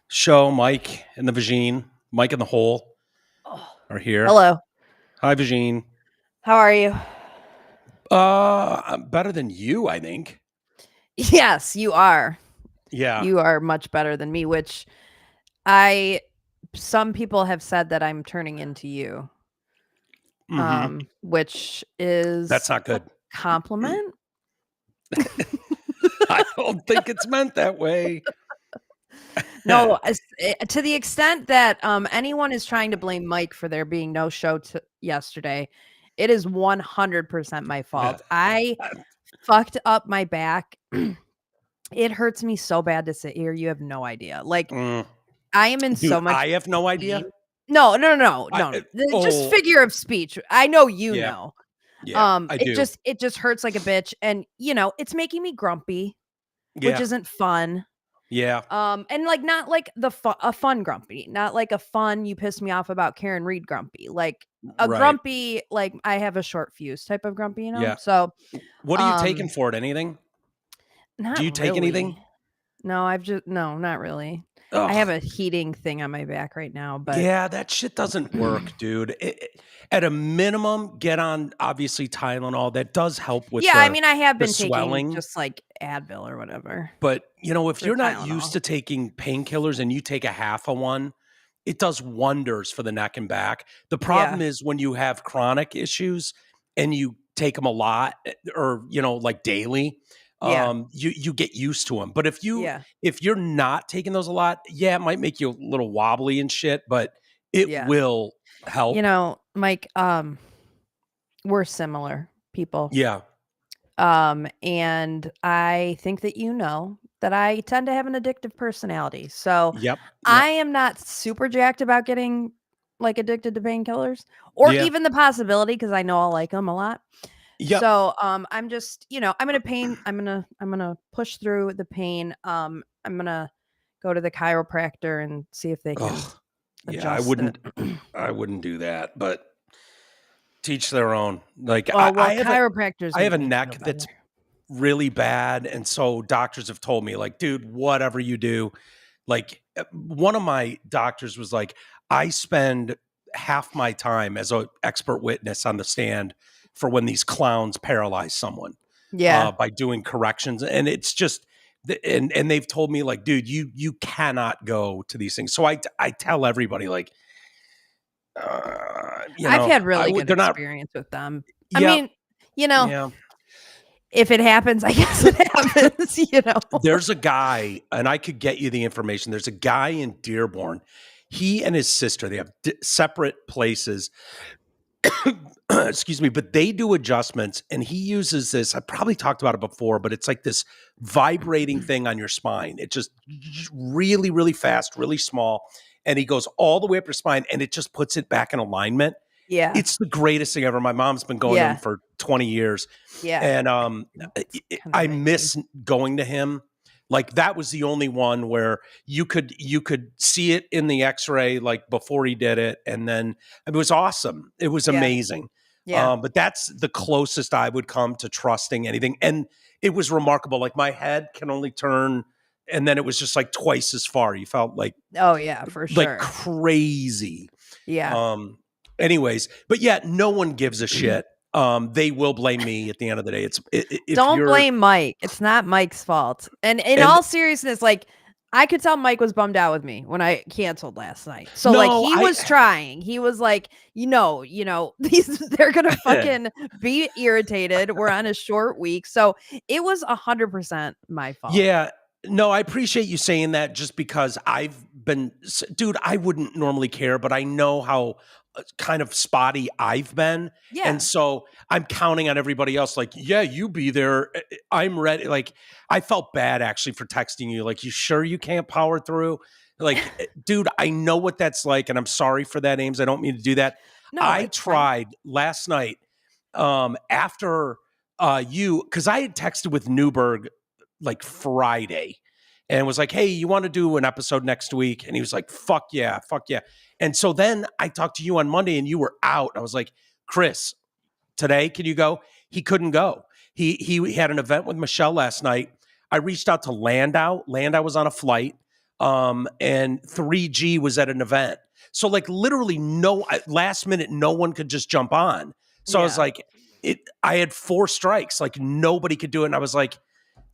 show. Mike and the Vagine, Mike and the Hole Oh, are here. hello. Hi, Vagine. How are you? I'm better than you, I think. Yes, you are. Yeah. You are much better than me, which some people have said that I'm turning into you. Which is That's not good. a compliment. I don't think it's meant that way. No, to the extent that anyone is trying to blame Mike for there being no show yesterday, it is 100% my fault. I fucked up my back. It hurts me so bad to sit here. You have no idea. Like, I am in so much I have no idea. pain. No. Just figure of speech. I know you know. Yeah, I do. It just hurts like a bitch, and it's making me grumpy, which isn't fun. Yeah. And like not like a fun grumpy, not like a fun you pissed me off about Karen Reed grumpy, like a grumpy, like I have a short fuse type of grumpy, Yeah. So what are you taking for it? Anything? Do you take anything? No, not really. Ugh. I have a heating thing on my back right now, but yeah, that shit doesn't work, dude. At a minimum, get on obviously Tylenol. That does help with I mean, I have been swelling. Taking just like Advil or whatever. But if you're not used to taking painkillers and you take a half of one, it does wonders for the neck and back. The problem is when you have chronic issues and you take them a lot or like daily. You get used to them. But if you're not taking those a lot, it might make you a little wobbly and shit, but it will help. Mike, we're similar people. Yeah. And I think that that I tend to have an addictive personality. So I am not super jacked about getting like addicted to painkillers or even the possibility, because I know I'll like them a lot. Yep. So I'm just, I'm gonna I'm gonna push through the pain. I'm gonna go to the chiropractor and see if they can adjust I wouldn't do that, but teach their own. Like chiropractors. I have a neck that's really bad, and so doctors have told me, like, dude, whatever you do, like one of my doctors was like, I spend half my time as an expert witness on the stand for when these clowns paralyze someone by doing corrections. And it's just, and they've told me, like, dude, you cannot go to these things. So I tell everybody, like, I've had really good experience with them. I mean, if it happens, I guess it happens, There's a guy, and I could get you the information. There's a guy in Dearborn. He and his sister, they have separate places. Excuse me, but they do adjustments, and he uses this. I probably talked about it before, but it's like this vibrating thing on your spine. It's just really, really fast, really small, and he goes all the way up your spine, and it just puts it back in alignment. Yeah, it's the greatest thing ever. My mom's been going to him for 20 years. Yeah, and I miss going to him. Like, that was the only one where you could see it in the X-ray, like, before he did it, and then it was awesome. It was amazing. Yeah. But that's the closest I would come to trusting anything, and it was remarkable. Like, my head can only turn, and then it was just like twice as far. You felt like, oh yeah, for sure, like crazy. Yeah. Anyways, but no one gives a shit. They will blame me at the end of the day. Don't blame Mike. It's not Mike's fault. And in all seriousness, like, I could tell Mike was bummed out with me when I canceled last night. So he was trying. He was like, they're gonna fucking be irritated. We're on a short week. So it was 100% my fault. Yeah. No, I appreciate you saying that, just because dude, I wouldn't normally care, but I know how kind of spotty I've been. Yeah. And so I'm counting on everybody else. Like, you be there. I'm ready. Like, I felt bad actually for texting you. Like, you sure you can't power through? Like, dude, I know what that's like. And I'm sorry for that, Ames. I don't mean to do that. No, I tried last night after because I had texted with Newberg like Friday and was like, hey, you want to do an episode next week? And he was like, fuck yeah. And so then I talked to you on Monday and you were out. I was like, Chris, today, can you go? He couldn't go. He had an event with Michelle last night. I reached out to Landau. Landau was on a flight. and 3G was at an event. So like literally last minute, no one could just jump on. So I was like, I had 4 strikes, like nobody could do it. And I was like,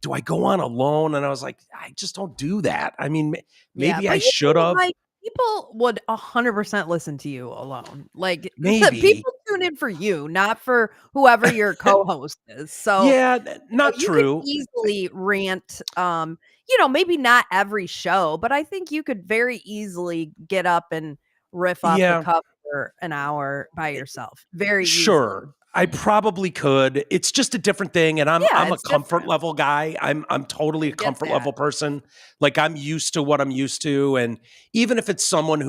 do I go on alone? And I was like, I just don't do that. I mean, maybe I should have. Like, people would 100% listen to you alone. Like, maybe people tune in for you, not for whoever your co-host is. So yeah, not true. Could easily rant. Maybe not every show, but I think you could very easily get up and riff off the cuff for an hour by yourself. Very sure. Easily. I probably could. It's just a different thing, and I'm a comfort level guy. I'm totally a comfort level person. Like I'm used to what I'm used to, and even if it's someone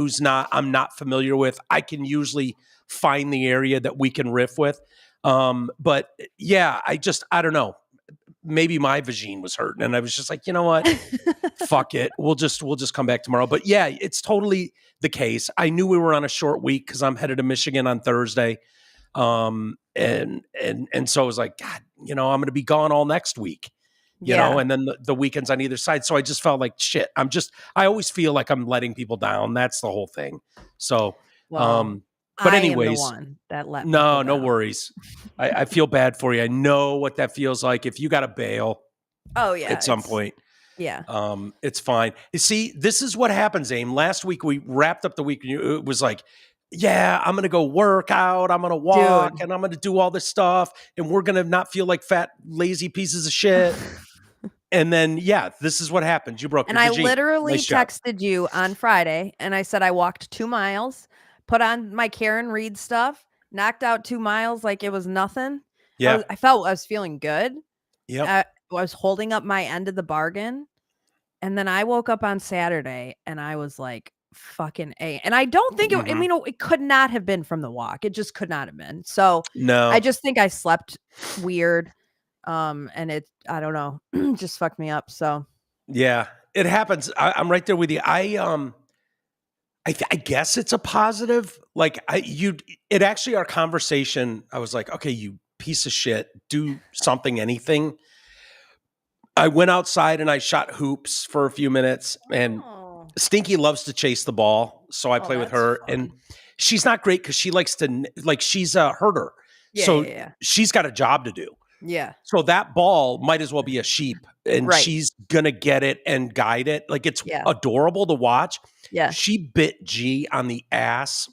I'm not familiar with, I can usually find the area that we can riff with. But yeah, I don't know. Maybe my vagine was hurting, and I was just like, you know what, fuck it. We'll just come back tomorrow. But yeah, it's totally the case. I knew we were on a short week because I'm headed to Michigan on Thursday. And so I was like, God, I'm going to be gone all next week, you know, and then the weekends on either side. So I just felt like shit. I always feel like I'm letting people down. That's the whole thing. So, but anyways, I am the one that let no worries. I feel bad for you. I know what that feels like. If you got to bail, at some point, it's fine. You see, this is what happens, Aim. Last week we wrapped up the week. It was like, yeah, I'm going to go work out. I'm going to walk and I'm going to do all this stuff. And we're going to not feel like fat, lazy pieces of shit. And then, this is what happened. You broke your vagina. And I literally texted you on Friday and I said, I walked 2 miles, put on my Karen Reed stuff, knocked out 2 miles like it was nothing. Yeah. I felt I was feeling good. Yeah. I was holding up my end of the bargain. And then I woke up on Saturday and I was like, fucking A. And I don't think it could not have been from the walk. It just could not have been. So no, I just think I slept weird. And I don't know, just fucked me up. So yeah, it happens. I'm right there with you. I guess it's a positive. Like it actually, our conversation, I was like, okay, you piece of shit, do something, anything. I went outside and I shot hoops for a few minutes, and Stinky loves to chase the ball, so I play with her. Fun. And she's not great because she likes to, she's a herder. She's got a job to do. Yeah. So that ball might as well be a sheep, and she's going to get it and guide it. Like, it's adorable to watch. Yeah. She bit G on the ass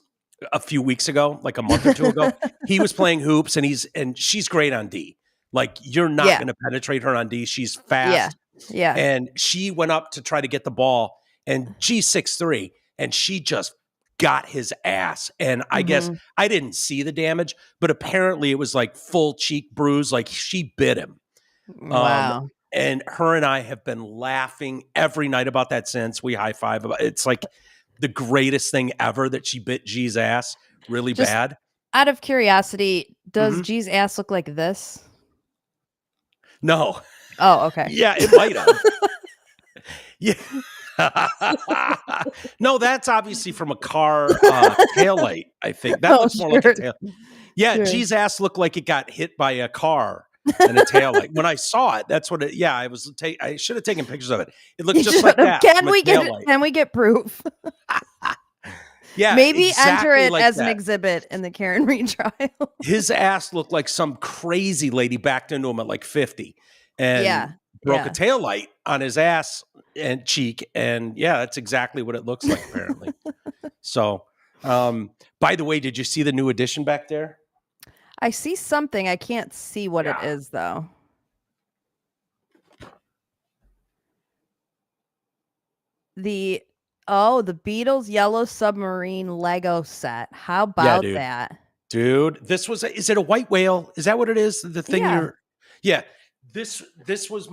a few weeks ago, like a month or 2 ago. He was playing hoops, and she's great on D. Like, you're not going to penetrate her on D. She's fast. Yeah. And she went up to try to get the ball, and G's 6'3", and she just got his ass. And I guess I didn't see the damage, but apparently it was like full cheek bruise. Like, she bit him. Wow. And her and I have been laughing every night about that since. We high five about it. It's like the greatest thing ever that she bit G's ass really bad. Out of curiosity, does G's ass look like this? No. Oh, okay. Yeah, it might have. Yeah. No, that's obviously from a car taillight, I think. That looks more like a tail. Yeah, G's ass looked like it got hit by a car and a taillight. When I saw it, that's what it. Yeah, I should have taken pictures of it. It looked just like that. Can we get proof? Yeah, maybe exactly enter it like as that. an exhibit in the Karen Reed trial. His ass looked like some crazy lady backed into him at like 50 and broke a taillight on his ass and cheek. And that's exactly what it looks like, apparently. So, by the way, did you see the new addition back there? I see something. I can't see what it is, though. The Beatles Yellow Submarine Lego set. How about that? Dude, is it a white whale? Is that what it is? The thing this was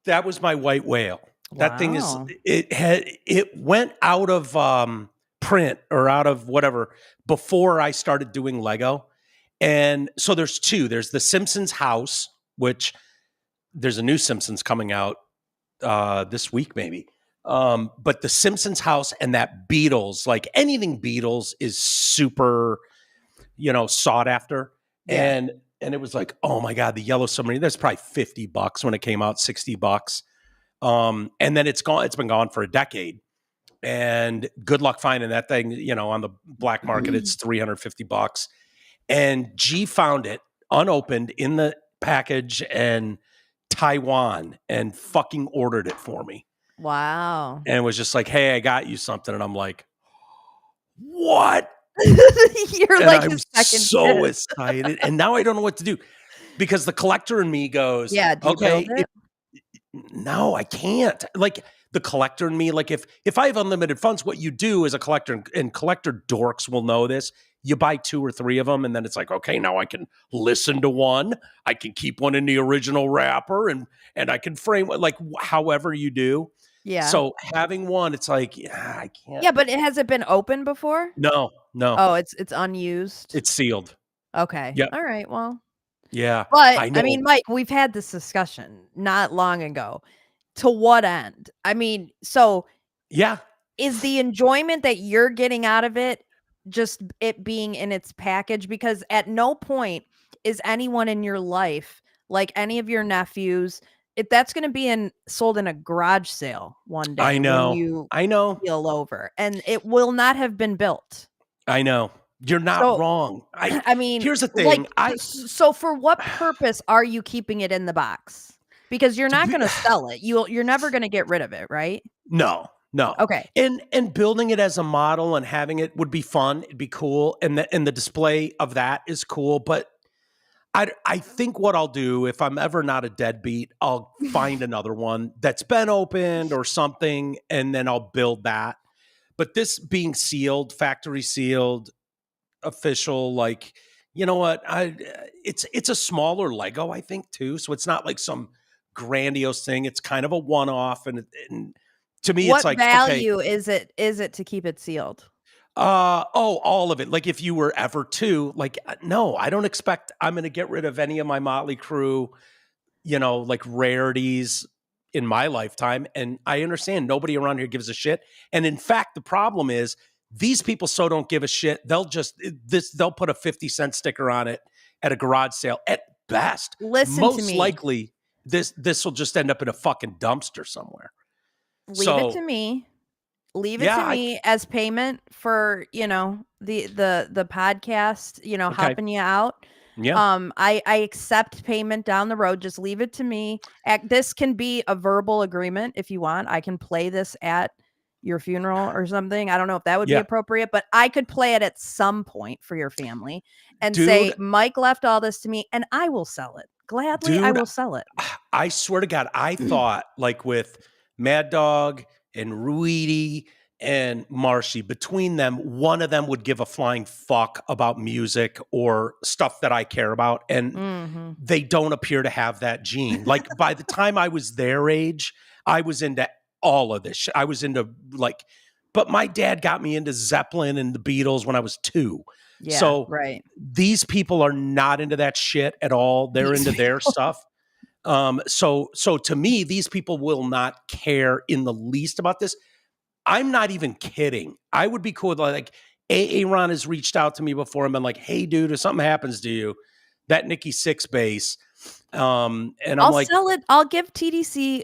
that was my white whale. Wow. That thing it went out of print or out of whatever before I started doing Lego. And so there's 2. There's the Simpsons house, which there's a new Simpsons coming out this week maybe. But the Simpsons house and that Beatles, like anything Beatles is super, sought after. Yeah. And it was like, oh my God, the Yellow Submarine, that's probably $50 when it came out, $60. And then it's been gone for a decade. And good luck finding that thing, on the black market. It's $350. And G found it unopened in the package in Taiwan and fucking ordered it for me. Wow. And was just like, hey, I got you something. And I'm like, what? You're and like I'm so excited. And now I don't know what to do because the collector in me goes, yeah, okay, no, I can't. Like the collector in me, like if I have unlimited funds, what you do as a collector, and collector dorks will know this, you buy 2 or 3 of them, and then it's like, okay, now I can listen to one. I can keep one in the original wrapper, and I can frame it like however you do. Yeah. So having one, it's like, I can't. Yeah, but has it been open before? No. Oh, it's unused. It's sealed. Okay. Yeah. All right. Well. Yeah. But I mean, Mike, we've had this discussion not long ago. To what end? I mean, so yeah. Is the enjoyment that you're getting out of it just it being in its package? Because at no point is anyone in your life, like any of your nephews, if that's going to be sold in a garage sale one day. I know. When you I know. Feel over, and it will not have been built. I know. You're not wrong. I mean, here's the thing. So for what purpose are you keeping it in the box? Because you're not going to sell it. You're never going to get rid of it, right? No. Okay. And building it as a model and having it would be fun. It'd be cool. And the display of that is cool. But I think what I'll do, if I'm ever not a deadbeat, I'll find another one that's been opened or something, and then I'll build that. But this being sealed, factory sealed, official, like, you know what? It's a smaller Lego, I think, too. So it's not like some grandiose thing. It's kind of a one-off, and to me, what it's like, value is it to keep it sealed? All of it. Like if you were ever to, like, no, I don't expect I'm going to get rid of any of my Motley Crue, like rarities in my lifetime. And I understand nobody around here gives a shit. And in fact, the problem is these people so don't give a shit. They'll put a 50-cent sticker on it at a garage sale at best. Listen Most to me. likely this will just end up in a fucking dumpster somewhere. Leave it to me. Leave it to me as payment for, the podcast, helping you out. Yeah. I accept payment down the road. Just leave it to me. This can be a verbal agreement if you want. I can play this at your funeral or something. I don't know if that would be appropriate, but I could play it at some point for your family and say, Mike left all this to me and I will sell it. Gladly, I will sell it. I swear to God, I thought like with Mad Dog and Ruidi and Marshy, between them, one of them would give a flying fuck about music or stuff that I care about. And they don't appear to have that gene. Like by the time I was their age, I was into all of this shit. I was into but my dad got me into Zeppelin and the Beatles when I was 2. Yeah, so right. These people are not into that shit at all. They're into their stuff. So to me, these people will not care in the least about this. I'm not even kidding. I would be cool with like Aaron has reached out to me before and been like, hey dude, if something happens to you, that Nikki Sixx bass. And I'll sell it. I'll give TDC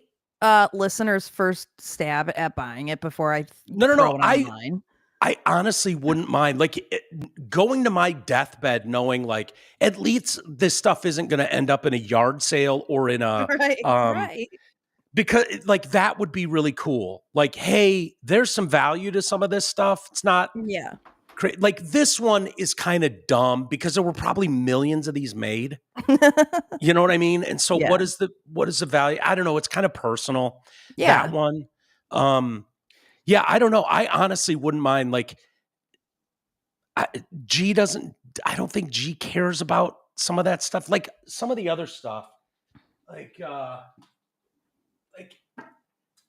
listeners first stab at buying it before I throw it online. I honestly wouldn't mind going to my deathbed knowing like at least this stuff isn't going to end up in a yard sale or in a right. Because like that would be really cool. Like, hey, there's some value to some of this stuff. It's not like this one is kind of dumb because there were probably millions of these made. You know what I mean? And so what is the value? I don't know. It's kind of personal. Yeah. That one. I don't know. I honestly wouldn't mind like I don't think G cares about some of that stuff. Like some of the other stuff, like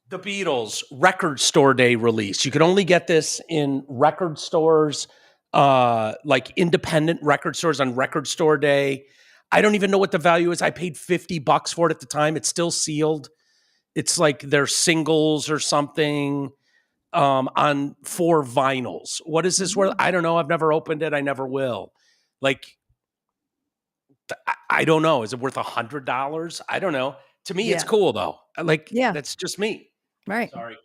the Beatles record store day release. You could only get this in record stores, like independent record stores on record store day. I don't even know what the value is. I paid $50 for it at the time. It's still sealed. It's like they're singles or something on 4 vinyls. What is this worth? I don't know. I've never opened it. I never will. Like, I don't know. Is it worth $100? I don't know. To me, it's cool though. Like, that's just me. Right. Sorry.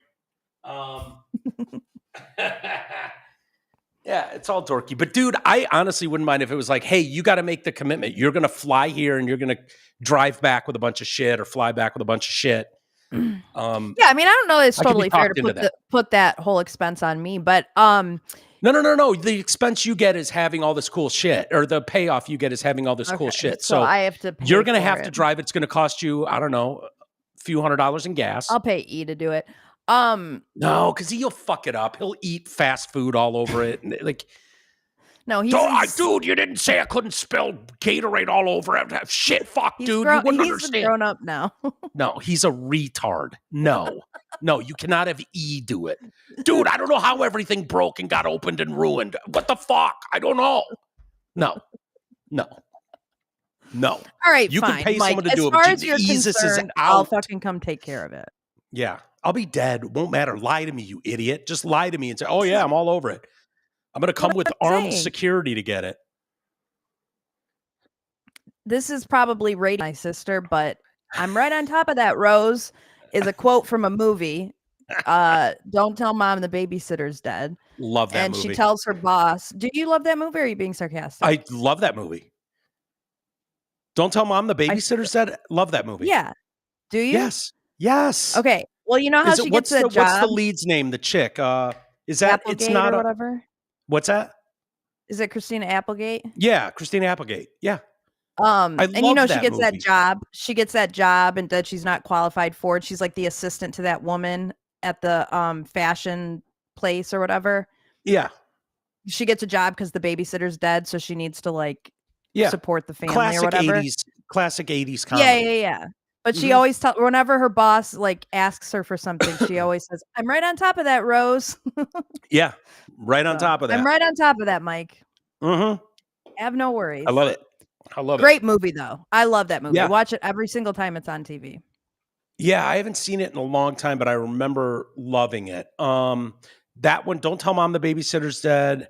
Yeah, it's all dorky. But dude, I honestly wouldn't mind if it was like, hey, you got to make the commitment. You're going to fly here and you're going to drive back with a bunch of shit or fly back with a bunch of shit. Yeah, I mean, I don't know. It's totally fair to put that whole expense on me, but No. The expense you get is having all this cool shit, or the payoff you get is having all this cool shit. So I have to. You're going to have to drive. It's going to cost you, I don't know, a few $100s in gas. I'll pay E to do it. No, because he'll fuck it up. He'll eat fast food all over it. And like, no, dude, you didn't say I couldn't spill Gatorade all over it. Shit, fuck, dude. You wouldn't understand. He's grown up now. No, he's a retard. No, you cannot have E do it. Dude, I don't know how everything broke and got opened and ruined. What the fuck? I don't know. No. All right, you fine, can pay Mike, someone to do it. As far as you're concerned, I'll fucking come take care of it. Yeah, I'll be dead. Won't matter. Lie to me, you idiot. Just lie to me and say, oh yeah, I'm all over it. I'm going to come with armed security to get it. This is probably rating my sister, but I'm right on top of that. Rose is a quote from a movie. Don't tell mom the babysitter's dead. Love that movie. And she tells her boss, do you love that movie or are you being sarcastic? I love that movie. Don't tell mom the babysitter's dead. Love that movie. Yeah. Do you? Yes. Okay. Well, you know how she gets that job? What's the lead's name? The chick. Is that Applegate it's not or whatever? What's that? Is it Christina Applegate? Yeah, Christina Applegate. Yeah. And you know she gets that job. She gets that job and that she's not qualified for it. She's like the assistant to that woman at the fashion place or whatever. Yeah. She gets a job because the babysitter's dead, so she needs to like support the family classic or whatever. Classic 80s comedy. Yeah. But she always whenever her boss like asks her for something, she always says, "I'm right on top of that, Rose." Yeah, right on top of that. I'm right on top of that, Mike. Mm-hmm. Have no worries. I love it. Great movie though. I love that movie. I watch it every single time it's on TV. Yeah, I haven't seen it in a long time, but I remember loving it. That one, Don't Tell Mom the Babysitter's Dead.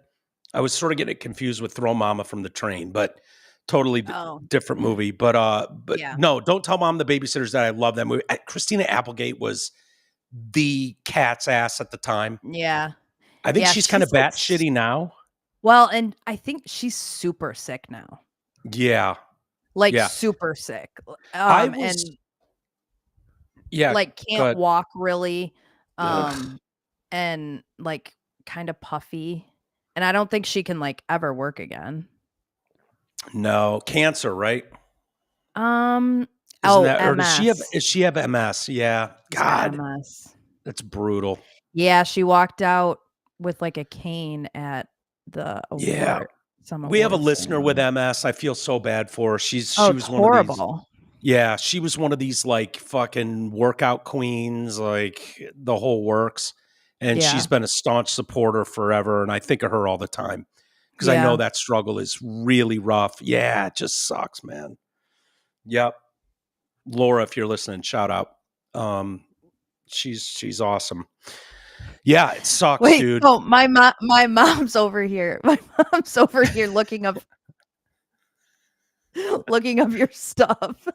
I was sort of getting confused with Throw Mama from the Train, but totally different movie. But no, Don't Tell Mom the Babysitter's Dead. I love that movie. Christina Applegate was the cat's ass at the time. Yeah. I think she's kind of batshitty now. Well, and I think she's super sick now. Yeah. Super sick. Like can't walk really. And like kind of puffy. And I don't think she can like ever work again. No, cancer, right? MS. Or does she have MS? Yeah. God. MS. That's brutal. Yeah, she walked out with like a cane at the award. Yeah. We have a listener with MS. I feel so bad for her. She was horrible. One of these. Yeah, she was one of these like fucking workout queens, like the whole works. And she's been a staunch supporter forever. And I think of her all the time because I know that struggle is really rough. Yeah, it just sucks, man. Yep. Laura, if you're listening, shout out. She's awesome. Yeah, it sucks, dude. Oh, my mom's over here. My mom's over here looking up your stuff.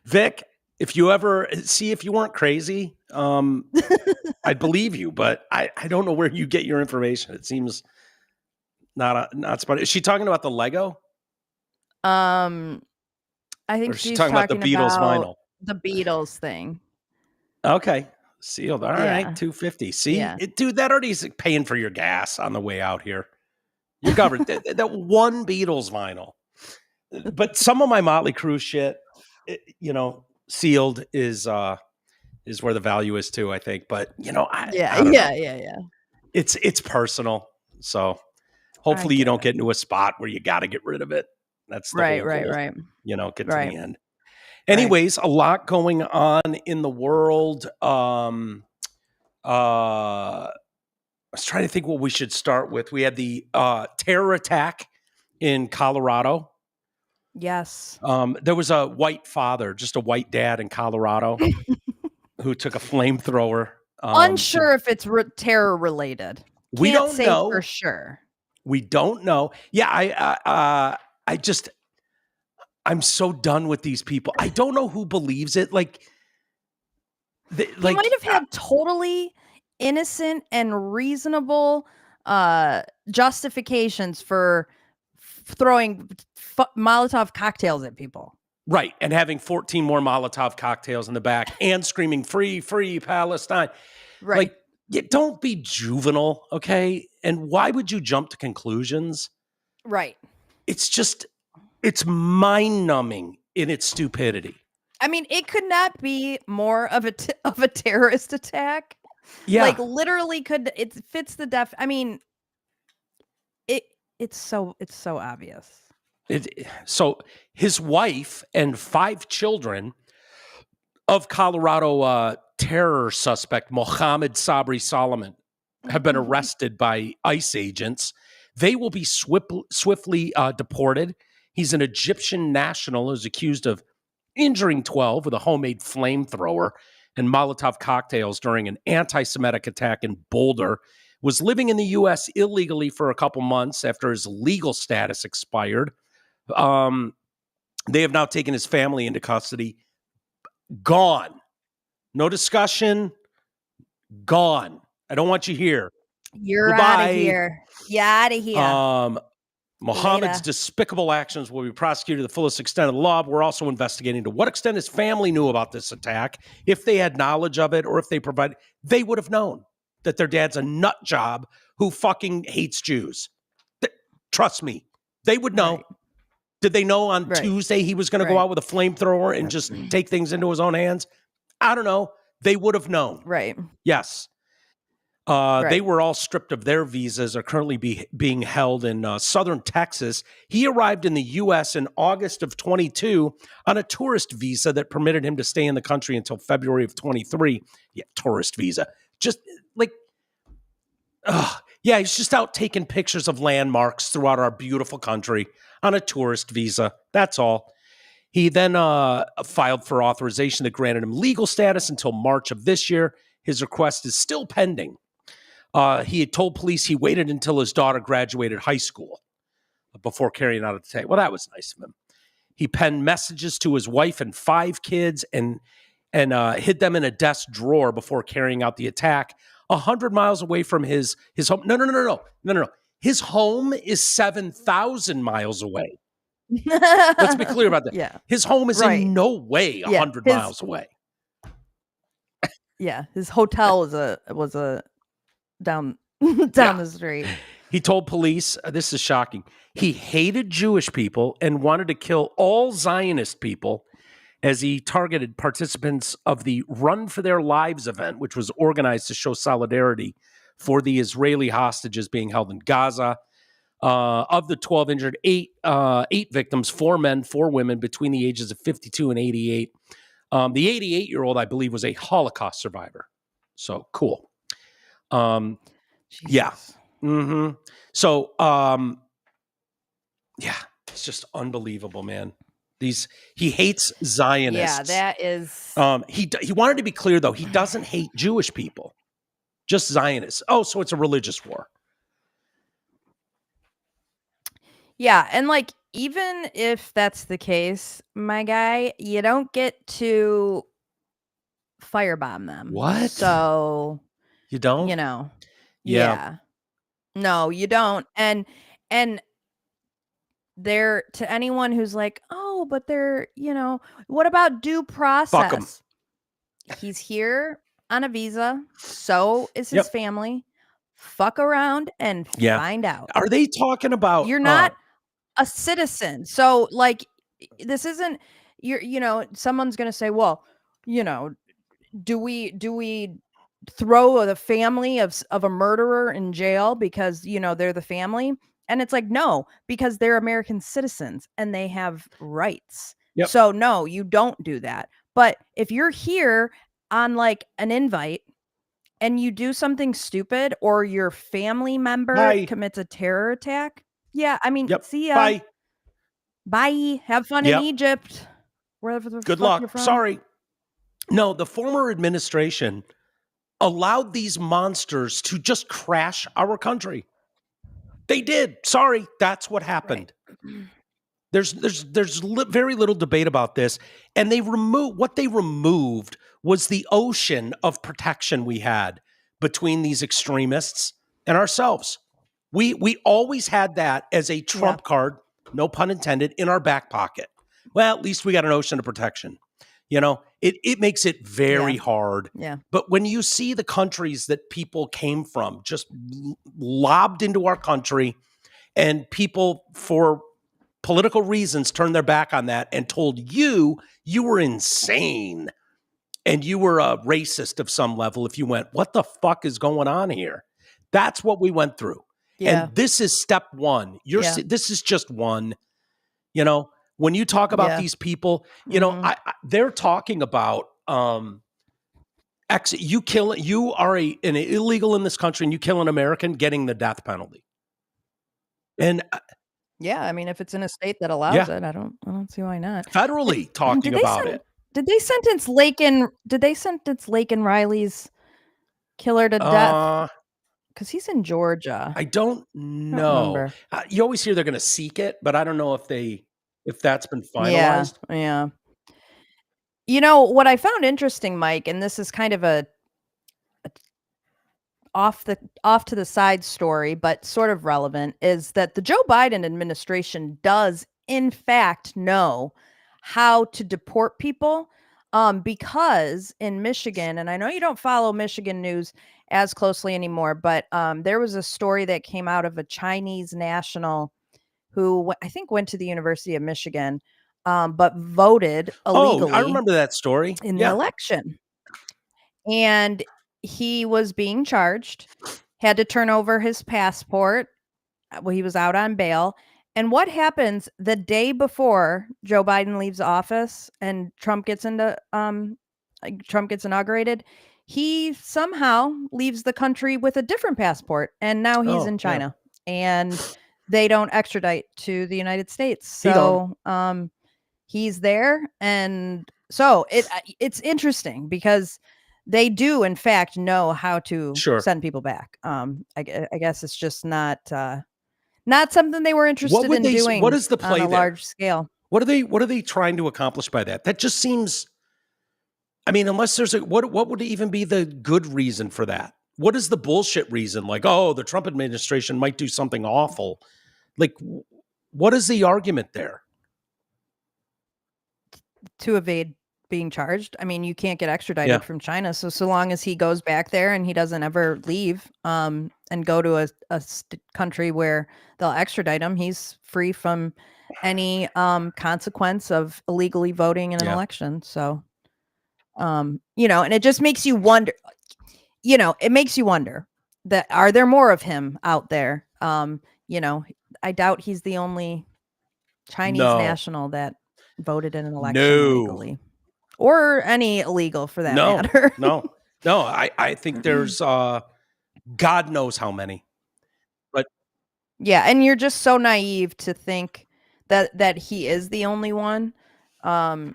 Vic, if you ever if you weren't crazy, I'd believe you, but I don't know where you get your information. It seems not spot. Is she talking about the Lego? I think she's talking about the Beatles vinyl. The Beatles thing. Okay. Sealed. All right. $250. See, dude, that already is paying for your gas on the way out here. You covered that one Beatles vinyl. But some of my Motley Crue shit, Sealed is where the value is too, I think. But I don't know. It's personal. So hopefully you don't get into a spot where you got to get rid of it. That's the right. Get to the end. Anyways, a lot going on in the world. I was trying to think what we should start with. We had the terror attack in Colorado. Yes. There was a white father, just a white dad in Colorado who took a flamethrower. Unsure if it's terror related. We don't know for sure. We don't know. Yeah, I'm so done with these people. I don't know who believes it. Like, he might have had totally innocent and reasonable justifications for throwing Molotov cocktails at people. Right. And having 14 more Molotov cocktails in the back and screaming, free, free Palestine. Right. Like, don't be juvenile, okay? And why would you jump to conclusions? Right. It's mind-numbing in its stupidity. I mean, it could not be more of a terrorist attack. Yeah. Like, literally it fits the I mean, it's so obvious. So his wife and 5 children of Colorado terror suspect Mohammed Sabri Solomon have been arrested by ICE agents. They will be swiftly deported. He's an Egyptian national who's accused of injuring 12 with a homemade flamethrower and Molotov cocktails during an anti-Semitic attack in Boulder. Was living in the U.S. illegally for a couple months after his legal status expired. They have now taken his family into custody. Gone. No discussion. Gone. I don't want you here. You're out of here. You're out of here. Mohammed's despicable actions will be prosecuted to the fullest extent of the law. We're also investigating to what extent his family knew about this attack. If they had knowledge of it or if they would have known that their dad's a nut job who fucking hates Jews. Trust me, they would know. Right. Did they know on Tuesday he was going to go out with a flamethrower and just take things into his own hands? I don't know. They would have known. Right. Yes. They were all stripped of their visas, are currently being held in southern Texas. He arrived in the U.S. in August of 22 on a tourist visa that permitted him to stay in the country until February of 23. Yeah, tourist visa. Just like, he's just out taking pictures of landmarks throughout our beautiful country on a tourist visa. That's all. He then filed for authorization that granted him legal status until March of this year. His request is still pending. He had told police he waited until his daughter graduated high school before carrying out an attack. Well, that was nice of him. He penned messages to his wife and 5 kids and hid them in a desk drawer before carrying out the attack 100 miles away from his home. No. His home is 7,000 miles away. Let's be clear about that. Yeah. His home is in no way 100 miles away. Yeah. His hotel was a down the street. He told police, this is shocking, he hated Jewish people and wanted to kill all Zionist people as he targeted participants of the Run for Their Lives event, which was organized to show solidarity for the Israeli hostages being held in Gaza. Of the 12 injured, 8 victims, 4 men, 4 women between the ages of 52 and 88. The 88-year-old, I believe, was a Holocaust survivor. So cool. Yeah. Mm-hmm. So, it's just unbelievable, man. He hates Zionists. Yeah, that is. He wanted to be clear though. He doesn't hate Jewish people, just Zionists. Oh, so it's a religious war. Yeah, and like even if that's the case, my guy, you don't get to firebomb them. What? So you don't? You know. Yeah. No, you don't. And there, to anyone who's like, oh, but they're, what about due process? Fuck him. He's here on a visa. So is his family. Fuck around and find out. Are they talking about? You're not a citizen. So like, this isn't, someone's going to say, well, do we throw the family of a murderer in jail because, they're the family? And it's like, no, because they're American citizens and they have rights. Yep. So no, you don't do that. But if you're here on like an invite and you do something stupid or your family member commits a terror attack. Yeah. I mean, see ya. Bye. Have fun in Egypt. Wherever the Good luck. You're from. Sorry. No, the former administration allowed these monsters to just crash our country. They did. Sorry. That's what happened. Right. There's very little debate about this. And what they removed was the ocean of protection we had between these extremists and ourselves. We always had that as a trump card, no pun intended, in our back pocket. Well, at least we got an ocean of protection. It makes it very hard. Yeah. But when you see the countries that people came from just lobbed into our country, and people for political reasons turned their back on that and told you were insane and you were a racist of some level if you went, what the fuck is going on here? That's what we went through. Yeah. And this is step one. This is just one. When you talk about these people, they're talking about you are an illegal in this country and you kill an American, getting the death penalty. And I mean, if it's in a state that allows it, I don't see why not. Federally talking about it. Did they sentence Laken Riley's killer to death? Because he's in Georgia. I don't know. You always hear they're going to seek it, but I don't know if that's been finalized. Yeah. What I found interesting, Mike, and this is kind of a off to the side story, but sort of relevant, is that the Joe Biden administration does in fact know how to deport people, because in Michigan, and I know you don't follow Michigan news as closely anymore, but there was a story that came out of a Chinese national who I think went to the University of Michigan, but voted illegally. Oh, I remember that story. In the election. And he was being charged, had to turn over his passport. Well, he was out on bail. And what happens the day before Joe Biden leaves office and Trump gets inaugurated? He somehow leaves the country with a different passport, and now he's in China, and they don't extradite to the United States. So he's there, and so it's interesting because they do in fact know how to send people back. I guess it's just not something they were interested in doing. What is the play on a large scale? What are they trying to accomplish by that? That just seems, I mean, unless there's what would even be the good reason for that? What is the bullshit reason? Like, the Trump administration might do something awful. Like, what is the argument there? To evade being charged. I mean, you can't get extradited from China. So long as he goes back there and he doesn't ever leave and go to a country where they'll extradite him, he's free from any consequence of illegally voting in an election. So, and it just makes you wonder, that are there more of him out there? I doubt he's the only Chinese national that voted in an election illegally. Or any illegal for that matter. No. I think there's God knows how many. But and you're just so naive to think that he is the only one. So,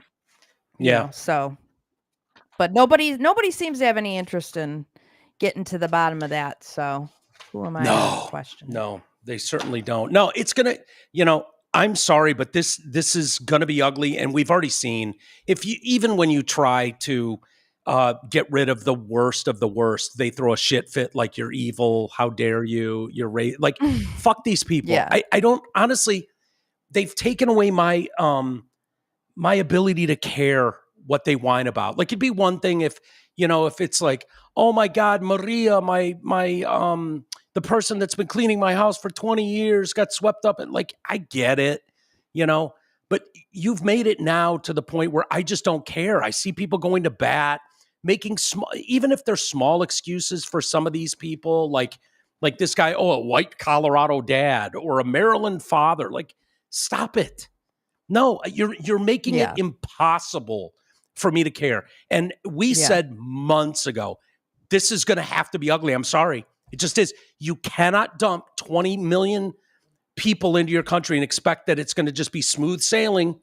but nobody seems to have any interest in getting to the bottom of that. So, who am I to question? No, they certainly don't. No, it's gonna. I'm sorry, but this is going to be ugly, and we've already seen even when you try to get rid of the worst, they throw a shit fit like you're evil. How dare you? You're like fuck these people. I don't honestly. They've taken away my my ability to care what they whine about. Like it'd be one thing if it's like, oh my God, Maria, my the person that's been cleaning my house for 20 years got swept up. And like, I get it, but you've made it now to the point where I just don't care. I see people going to bat, making even if they're small excuses for some of these people, like this guy, a white Colorado dad or a Maryland father, like, stop it. No, you're making it impossible for me to care. And we said months ago, this is going to have to be ugly. I'm sorry. It just is. You cannot dump 20 million people into your country and expect that it's going to just be smooth sailing,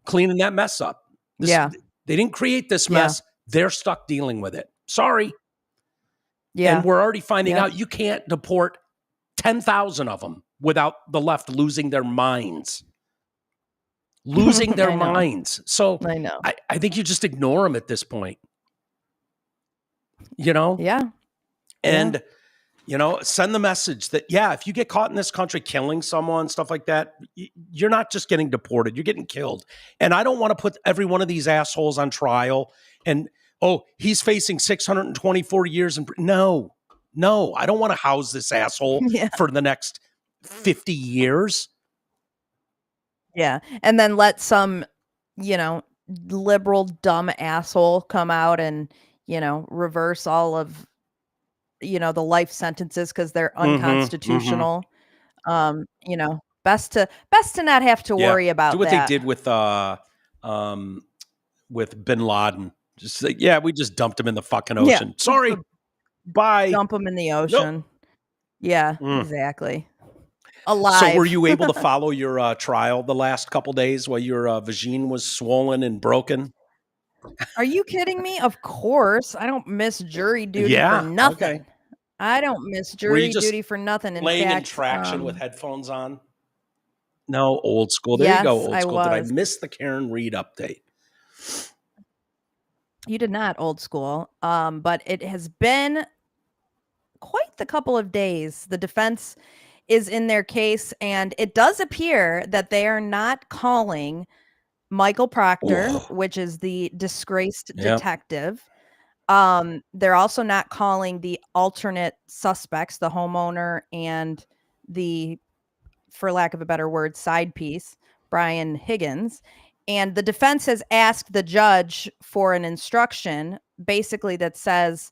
cleaning that mess up. They didn't create this mess. They're stuck dealing with it. Sorry. Yeah. And we're already finding out you can't deport 10,000 of them without the left losing their minds. losing their minds. So I know. I think you just ignore them at this point. Yeah. And send the message that, if you get caught in this country killing someone, stuff like that, you're not just getting deported, you're getting killed. And I don't want to put every one of these assholes on trial and, he's facing 624 years. No, I don't want to house this asshole for the next 50 years. Yeah. And then let some, liberal dumb asshole come out and, reverse all of, the life sentences because they're unconstitutional. Best to not have to worry about that. Do what they did with Bin Laden. Just like, we just dumped him in the fucking ocean. Yeah. Sorry. Bye. Dump him in the ocean. Nope. Yeah, exactly. Alive. So were you able to follow your trial the last couple days while your vagine was swollen and broken? Are you kidding me? Of course. I don't miss jury duty for nothing. Okay. I don't miss jury duty for nothing. Laying in traction with headphones on? No, old school. There you go, old school. Did I miss the Karen Reed update? You did not, old school. But it has been quite the couple of days. The defense is in their case, and it does appear that they are not calling Michael Proctor, which is the disgraced detective. They're also not calling the alternate suspects, the homeowner and the, for lack of a better word, side piece, Brian Higgins. And the defense has asked the judge for an instruction, basically that says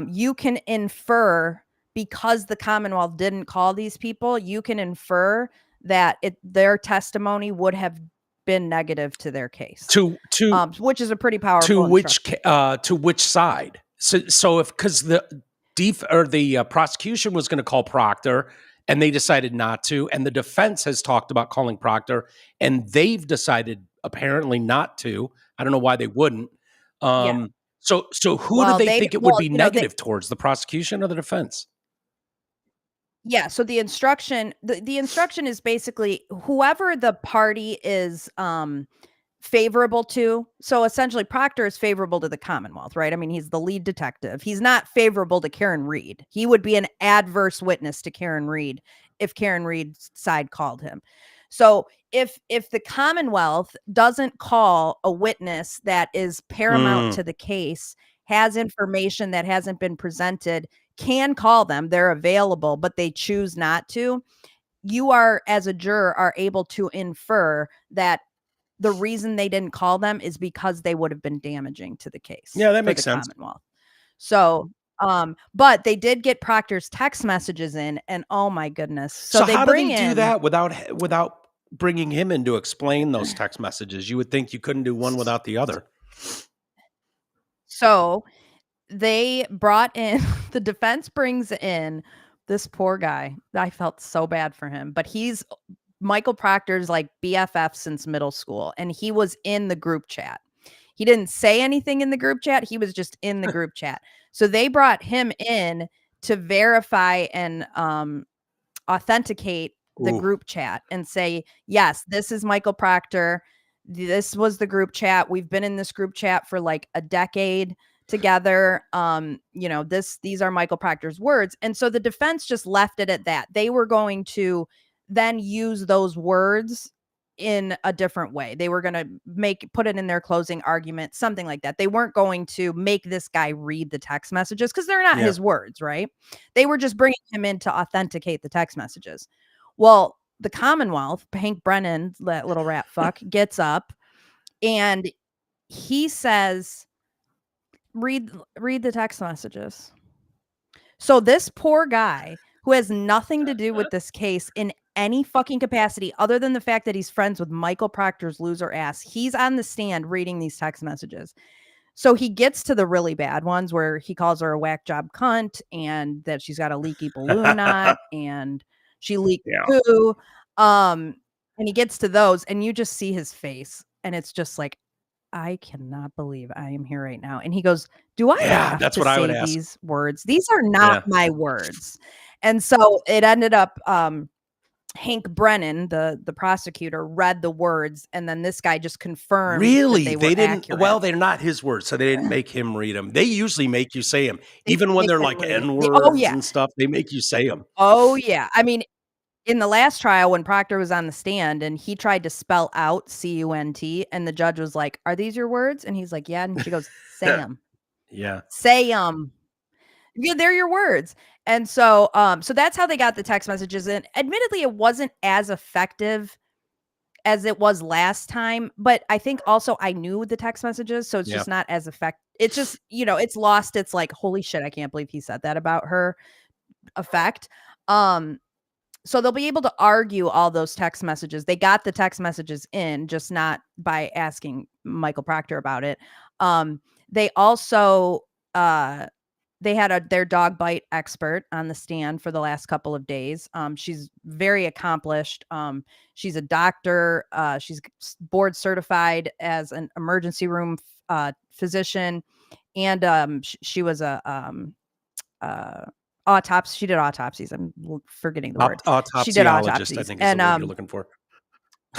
you can infer, because the Commonwealth didn't call these people, you can infer that their testimony would have been negative to their case. Which is a pretty powerful to which side? So if, because the prosecution was going to call Proctor and they decided not to, and the defense has talked about calling Proctor and they've decided apparently not to. I don't know why they wouldn't. So who do they think it would be negative towards, the prosecution or the defense? Yeah, so the instruction, the instruction is basically whoever the party is favorable to. So essentially Proctor is favorable to the Commonwealth, right? I mean, he's the lead detective. He's not favorable to Karen Reed. He would be an adverse witness to Karen Reed if Karen Reed's side called him. So if the Commonwealth doesn't call a witness that is paramount to the case, has information that hasn't been presented, can call them, they're available, but they choose not to, you are, as a juror, are able to infer that the reason they didn't call them is because they would have been damaging to the case. Yeah, that makes sense. Commonwealth. So, but they did get Proctor's text messages in, and oh my goodness. So how do they do that without bringing him in to explain those text messages? You would think you couldn't do one without the other. So they brought in, the defense brings in this poor guy. I felt so bad for him, but he's Michael Proctor's like BFF since middle school. And he was in the group chat. He didn't say anything in the group chat. He was just in the group chat. So they brought him in to verify and authenticate the group chat and say, yes, this is Michael Proctor. This was the group chat. We've been in this group chat for like a decade together. These are Michael Proctor's words. And so the defense just left it at that. They were going to then use those words in a different way. They were going to put it in their closing argument, something like that. They weren't going to make this guy read the text messages because they're not his words, right? They were just bringing him in to authenticate the text messages. Well, the Commonwealth, Hank Brennan, that little rat fuck, gets up and he says, read the text messages. So this poor guy who has nothing to do with this case in any fucking capacity other than the fact that he's friends with Michael Proctor's loser ass, he's on the stand reading these text messages. So he gets to the really bad ones where he calls her a whack job cunt and that she's got a leaky balloon knot and she leaked poo. And he gets to those and you just see his face and it's just like, I cannot believe I am here right now. And he goes, do I have that's to what say I would ask. These words? These are not my words. And so it ended up, Hank Brennan, the prosecutor, read the words, and then this guy just confirmed really that they didn't accurate. well, they're not his words, so they didn't make him read them. They usually make you say them. Even when they're like N-words and stuff, they make you say them. Oh yeah, I mean, in the last trial when Proctor was on the stand and he tried to spell out CUNT, and the judge was like, "Are these your words?" And he's like, "Yeah." And she goes, "Say them." Yeah. Say them. Yeah, they're your words. And so so that's how they got the text messages in. Admittedly, it wasn't as effective as it was last time, but I think also I knew the text messages, so it's just not as effective. It's just, it's lost. It's like, holy shit, I can't believe he said that about her effect. So they'll be able to argue all those text messages. They got the text messages in, just not by asking Michael Proctor about it. They also they had their dog bite expert on the stand for the last couple of days. She's very accomplished. She's a doctor. She's board certified as an emergency room physician, and she was a autopsy. She did autopsies. I'm forgetting the word. She did autopsies. I think is the word you're looking for.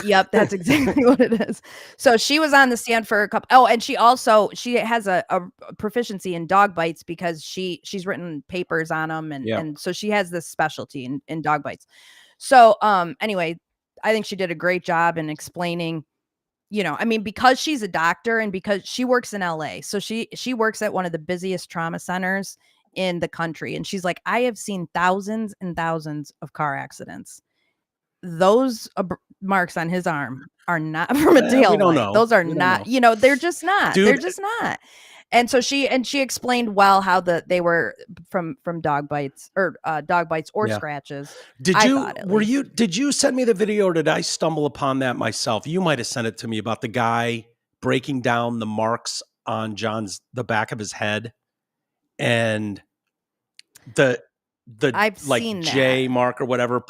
Yep, that's exactly what it is. So she was on the stand for a couple. Oh, and she has a proficiency in dog bites because she's written papers on them, and so she has this specialty in dog bites. So anyway, I think she did a great job in explaining. I mean, because she's a doctor and because she works in LA, so she works at one of the busiest trauma centers in the country, and she's like, I have seen thousands and thousands of car accidents. Those marks on his arm are not from a taillight. We don't know. Those are not, they're just not. Dude. They're just not. And so she explained well how they were from dog bites or scratches. Did you send me the video, or did I stumble upon that myself? You might have sent it to me about the guy breaking down the marks on the back of his head and the I've seen J mark or whatever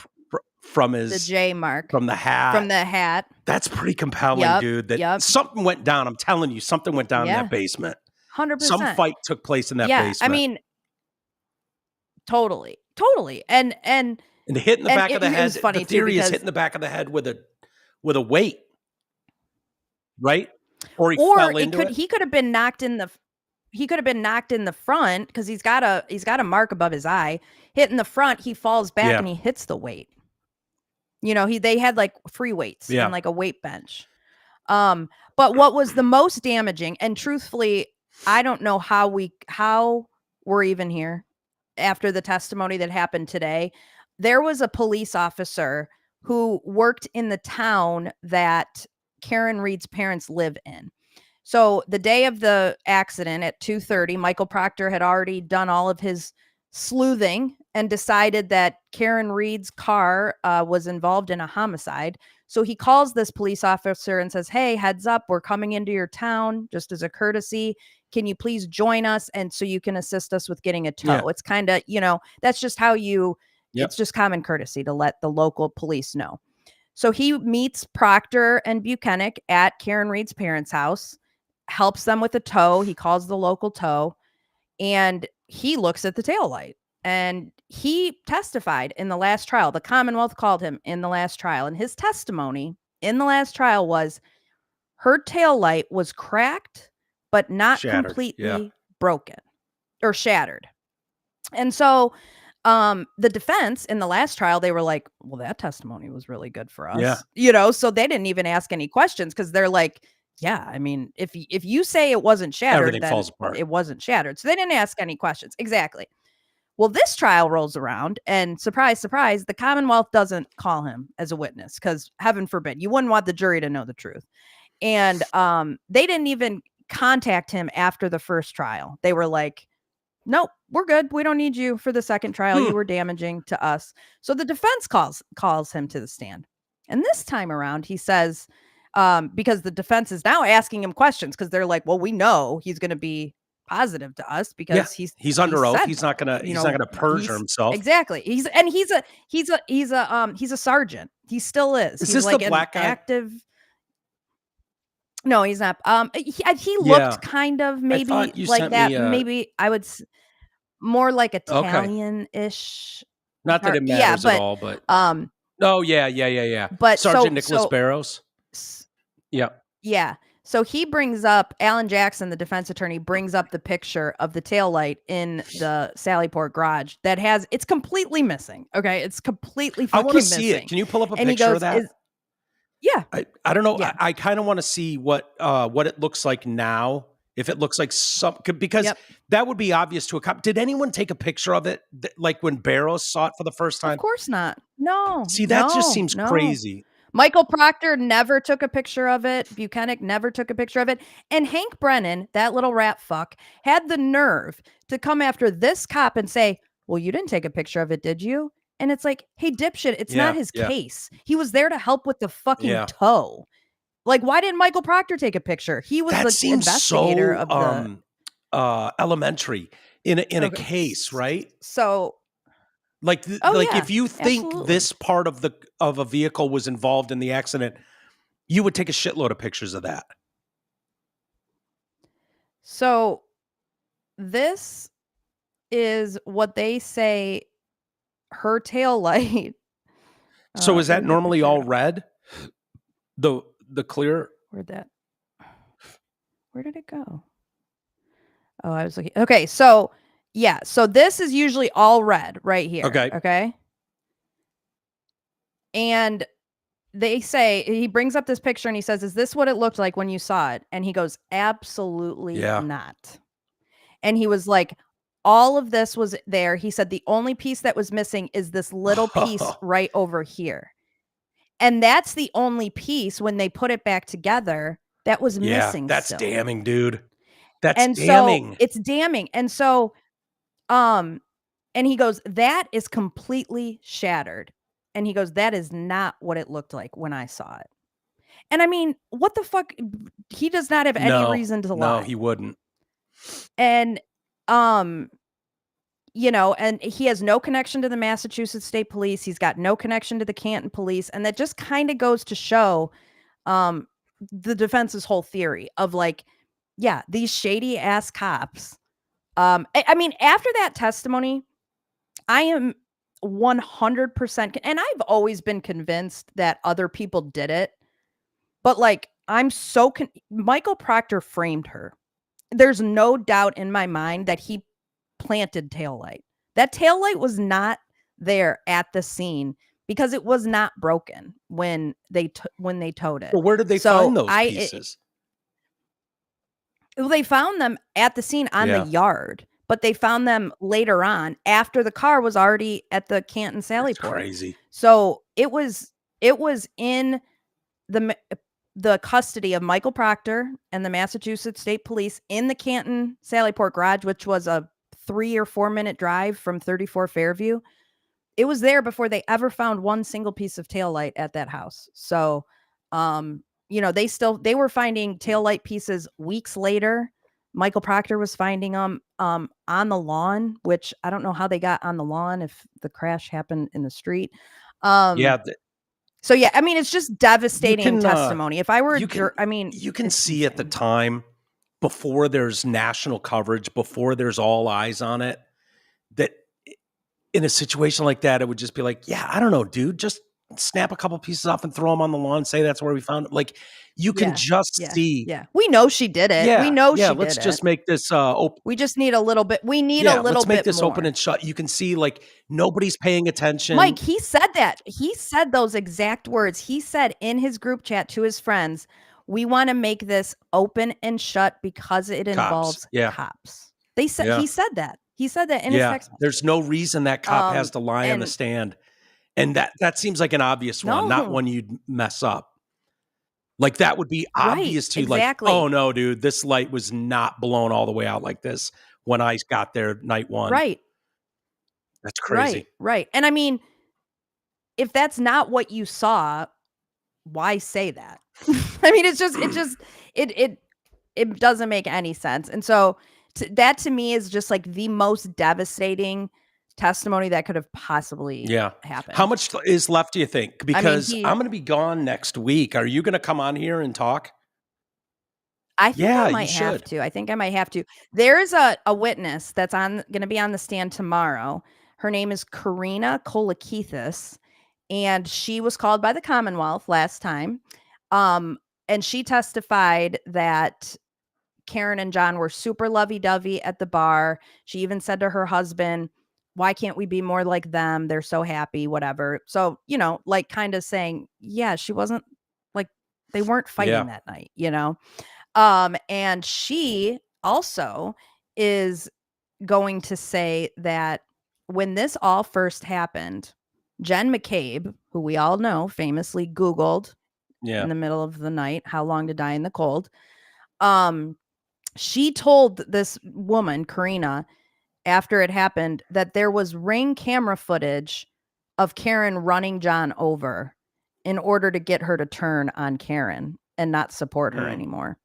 from the J mark from the hat. That's pretty compelling, dude. Something went down. I'm telling you, something went down in that basement. 100%. Some fight took place in that basement. I mean, totally, and the hit in the back of the head. The theory is hitting the back of the head with a weight, right? Or fell into it. He could have been knocked in the. He could have been knocked in the front because he's got a mark above his eye. Hit in the front, he falls back and he hits the weight. They had like free weights and like a weight bench. But what was the most damaging, and truthfully, I don't know how we're even here after the testimony that happened today. There was a police officer who worked in the town that Karen Reed's parents live in. So the day of the accident at 2:30, Michael Proctor had already done all of his sleuthing and decided that Karen Reed's car was involved in a homicide. So he calls this police officer and says, "Hey, heads up, we're coming into your town just as a courtesy. Can you please join us? And so you can assist us with getting a tow." Yeah. It's kind of, that's just how it's just common courtesy to let the local police know. So he meets Proctor and Buchanan at Karen Reed's parents' house, helps them with a tow. He calls the local tow, and he looks at the taillight. And he testified in the last trial. The Commonwealth called him in the last trial. And his testimony in the last trial was her taillight was cracked, but not completely broken or shattered. And so the defense in the last trial, they were like, well, that testimony was really good for us. Yeah. So they didn't even ask any questions because they're like, yeah, I mean, if you say it wasn't shattered, everything falls apart. It wasn't shattered. So they didn't ask any questions. Exactly. Well, this trial rolls around and surprise, surprise, the Commonwealth doesn't call him as a witness because heaven forbid, you wouldn't want the jury to know the truth. And they didn't even contact him after the first trial. They were like, nope, we're good. We don't need you for the second trial. You were damaging to us. So the defense calls him to the stand. And this time around, he says, because the defense is now asking him questions because they're like, well, we know he's going to be positive to us because he's under oath. He's not gonna perjure himself. Exactly. He's a sergeant. He still is. Is he's this like the black guy? Active. No, he's not. He looked kind of maybe like that. Maybe I would more like Italian-ish. Not that it matters at all, but Oh, yeah. But Sergeant Nicholas Barrows. Yeah. Yeah. So he brings up, Alan Jackson, the defense attorney, brings up the picture of the taillight in the Sallyport garage that it's completely missing. Okay. It's completely fucking missing. I want to see it. Can you pull up a picture of that? Yeah. I don't know. Yeah. I kind of want to see what it looks like now. If it looks like because that would be obvious to a cop. Did anyone take a picture of it? Like when Barrows saw it for the first time? Of course not. No. See, that just seems crazy. Michael Proctor never took a picture of it. Buchanan never took a picture of it. And Hank Brennan, that little rat fuck, had the nerve to come after this cop and say, well, you didn't take a picture of it, did you? And it's like, hey, dipshit, it's not his case. He was there to help with the fucking tow. Like, why didn't Michael Proctor take a picture? He was the investigator of the elementary in a case, right? So, if you think this part of a vehicle was involved in the accident, you would take a shitload of pictures of that. So, this is what they say her tail light. So is that normally all red? The clear? Where did it go? Oh, I was looking. Okay, so yeah, so this is usually all red right here. Okay. And they say, he brings up this picture and he says, is this what it looked like when you saw it? And he goes, absolutely not. And he was like, all of this was there. He said, the only piece that was missing is this little piece right over here. And that's the only piece when they put it back together that was missing. That's still. Damning, dude. That's damning. So it's damning. And so, and he goes, that is completely shattered. And he goes, that is not what it looked like when I saw it. And I mean, what the fuck? He does not have any reason to lie. No, he wouldn't. And, you know, and he has no connection to the Massachusetts State Police. He's got no connection to the Canton Police. And that just kind of goes to show the defense's whole theory of like, yeah, these shady ass cops. I mean, after that testimony, I am 100%, and I've always been convinced that other people did it. But like, I'm so Michael Proctor framed her. There's no doubt in my mind that he planted Taillight. That Taillight was not there at the scene because it was not broken when they towed it. Well, where did they find those pieces? They found them at the scene on the yard, but they found them later on after the car was already at the Canton Sallyport. That's crazy. So it was in the custody of Michael Proctor and the Massachusetts State Police in the Canton Sallyport garage, which was a 3 or 4 minute drive from 34 Fairview. It was there before they ever found one single piece of taillight at that house. So, you know, they were finding taillight pieces weeks later. Michael Proctor was finding them on the lawn, which I don't know how they got on the lawn if the crash happened in the street. So yeah, I mean, it's just devastating testimony. If I were, you can see at the time, before there's national coverage, before there's all eyes on it, that in a situation like that, it would just be like, yeah, I don't know, dude, just snap a couple pieces off and throw them on the lawn. Say that's where we found it. Like, you can see. Yeah, we know she did it. Yeah, we know she did it. Let's just make this open. We just need a little bit. We need a little bit. Let's make this more. Open and shut. You can see, like, nobody's paying attention. Mike, he said that. He said those exact words. He said in his group chat to his friends, we want to make this open and shut because it involves cops. They said he said that. He said that in his text message. There's no reason that cop has to lie on the stand. And that seems like an obvious one, not one you'd mess up. Like, that would be obvious to you. Like, oh no, dude, this light was not blown all the way out like this when I got there night one. Right. That's crazy. Right. And I mean, if that's not what you saw, why say that? I mean, it doesn't make any sense. And so that to me is just like the most devastating testimony that could have possibly happened. How much is left, do you think? Because I'm going to be gone next week. Are you going to come on here and talk? I think I might have to. I think I might have to. There's a witness that's going to be on the stand tomorrow. Her name is Karina Kolakithis. and she was called by the Commonwealth last time. And she testified that Karen and John were super lovey-dovey at the bar. She even said to her husband, why can't we be more like them? They're so happy, whatever. So, like kind of saying, yeah, she wasn't like, they weren't fighting that night, and she also is going to say that when this all first happened, Jen McCabe, who we all know famously Googled in the middle of the night, how long to die in the cold. She told this woman, Karina, after it happened, that there was Ring camera footage of Karen running John over in order to get her to turn on Karen and not support her anymore.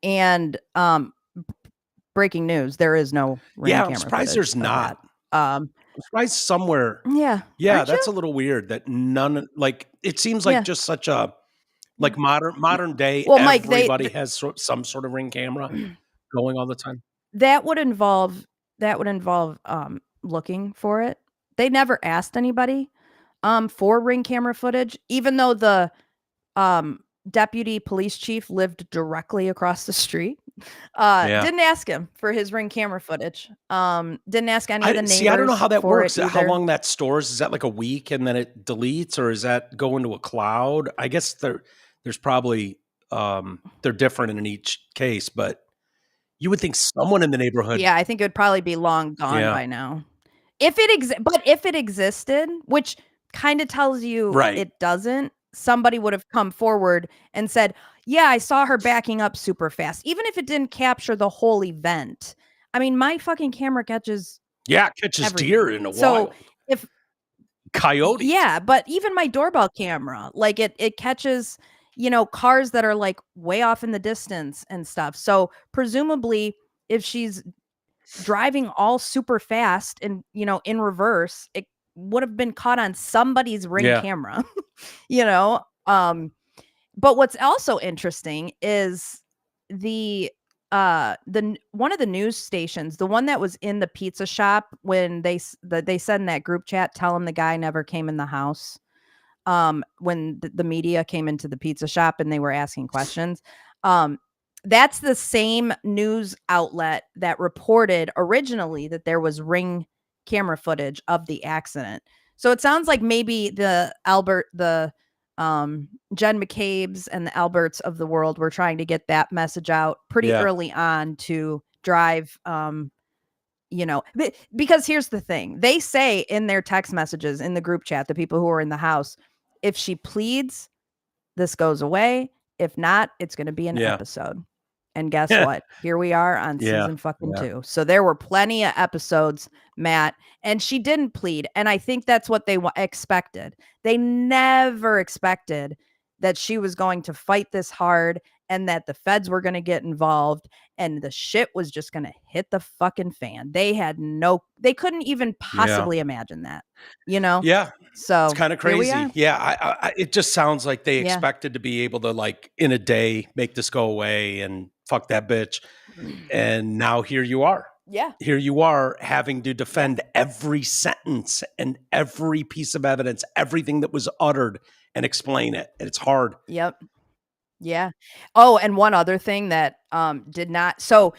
And breaking news, there is no Ring camera I'm surprised there's not. I'm surprised somewhere. Yeah. That's a little weird that none, like, it seems like just such a, like, modern day, well, Mike, everybody has some sort of Ring camera going all the time. That would involve looking for it. They never asked anybody for Ring camera footage, even though the deputy police chief lived directly across the street. Didn't ask him for his Ring camera footage. Didn't ask any of the neighbors. See, I don't know how that works. How long that stores? Is that like a week and then it deletes, or is that go into a cloud? I guess there's probably they're different in each case, but you would think someone in the neighborhood. Yeah, I think it would probably be long gone by now. If it existed, which kind of tells you it doesn't, somebody would have come forward and said, yeah, I saw her backing up super fast. Even if it didn't capture the whole event. I mean, my fucking camera catches everything. Deer in a wild. If coyotes. Yeah, but even my doorbell camera, like it catches, cars that are like way off in the distance and stuff. So presumably if she's driving all super fast and, in reverse, it would have been caught on somebody's Ring camera, but what's also interesting is the one of the news stations, the one that was in the pizza shop when they said in that group chat, tell him the guy never came in the house. When the media came into the pizza shop and they were asking questions, that's the same news outlet that reported originally that there was Ring camera footage of the accident. So it sounds like maybe the Jen McCabe's and the Alberts of the world were trying to get that message out pretty early on to drive, because here's the thing. They say in their text messages in the group chat, the people who are in the house, if she pleads, this goes away. If not, it's going to be an episode. And guess what? Here we are on season fucking 2. So there were plenty of episodes, Matt, and she didn't plead. And I think that's what they expected. They never expected that she was going to fight this hard and that the feds were going to get involved and the shit was just going to hit the fucking fan. They couldn't even possibly imagine that, Yeah. So it's kind of crazy. Yeah. It just sounds like they expected to be able to, like, in a day, make this go away and fuck that bitch. And now here you are. Yeah. Here you are having to defend every sentence and every piece of evidence, everything that was uttered, and explain it. And it's hard. Yep. Yeah. Oh, and one other thing that did not. So,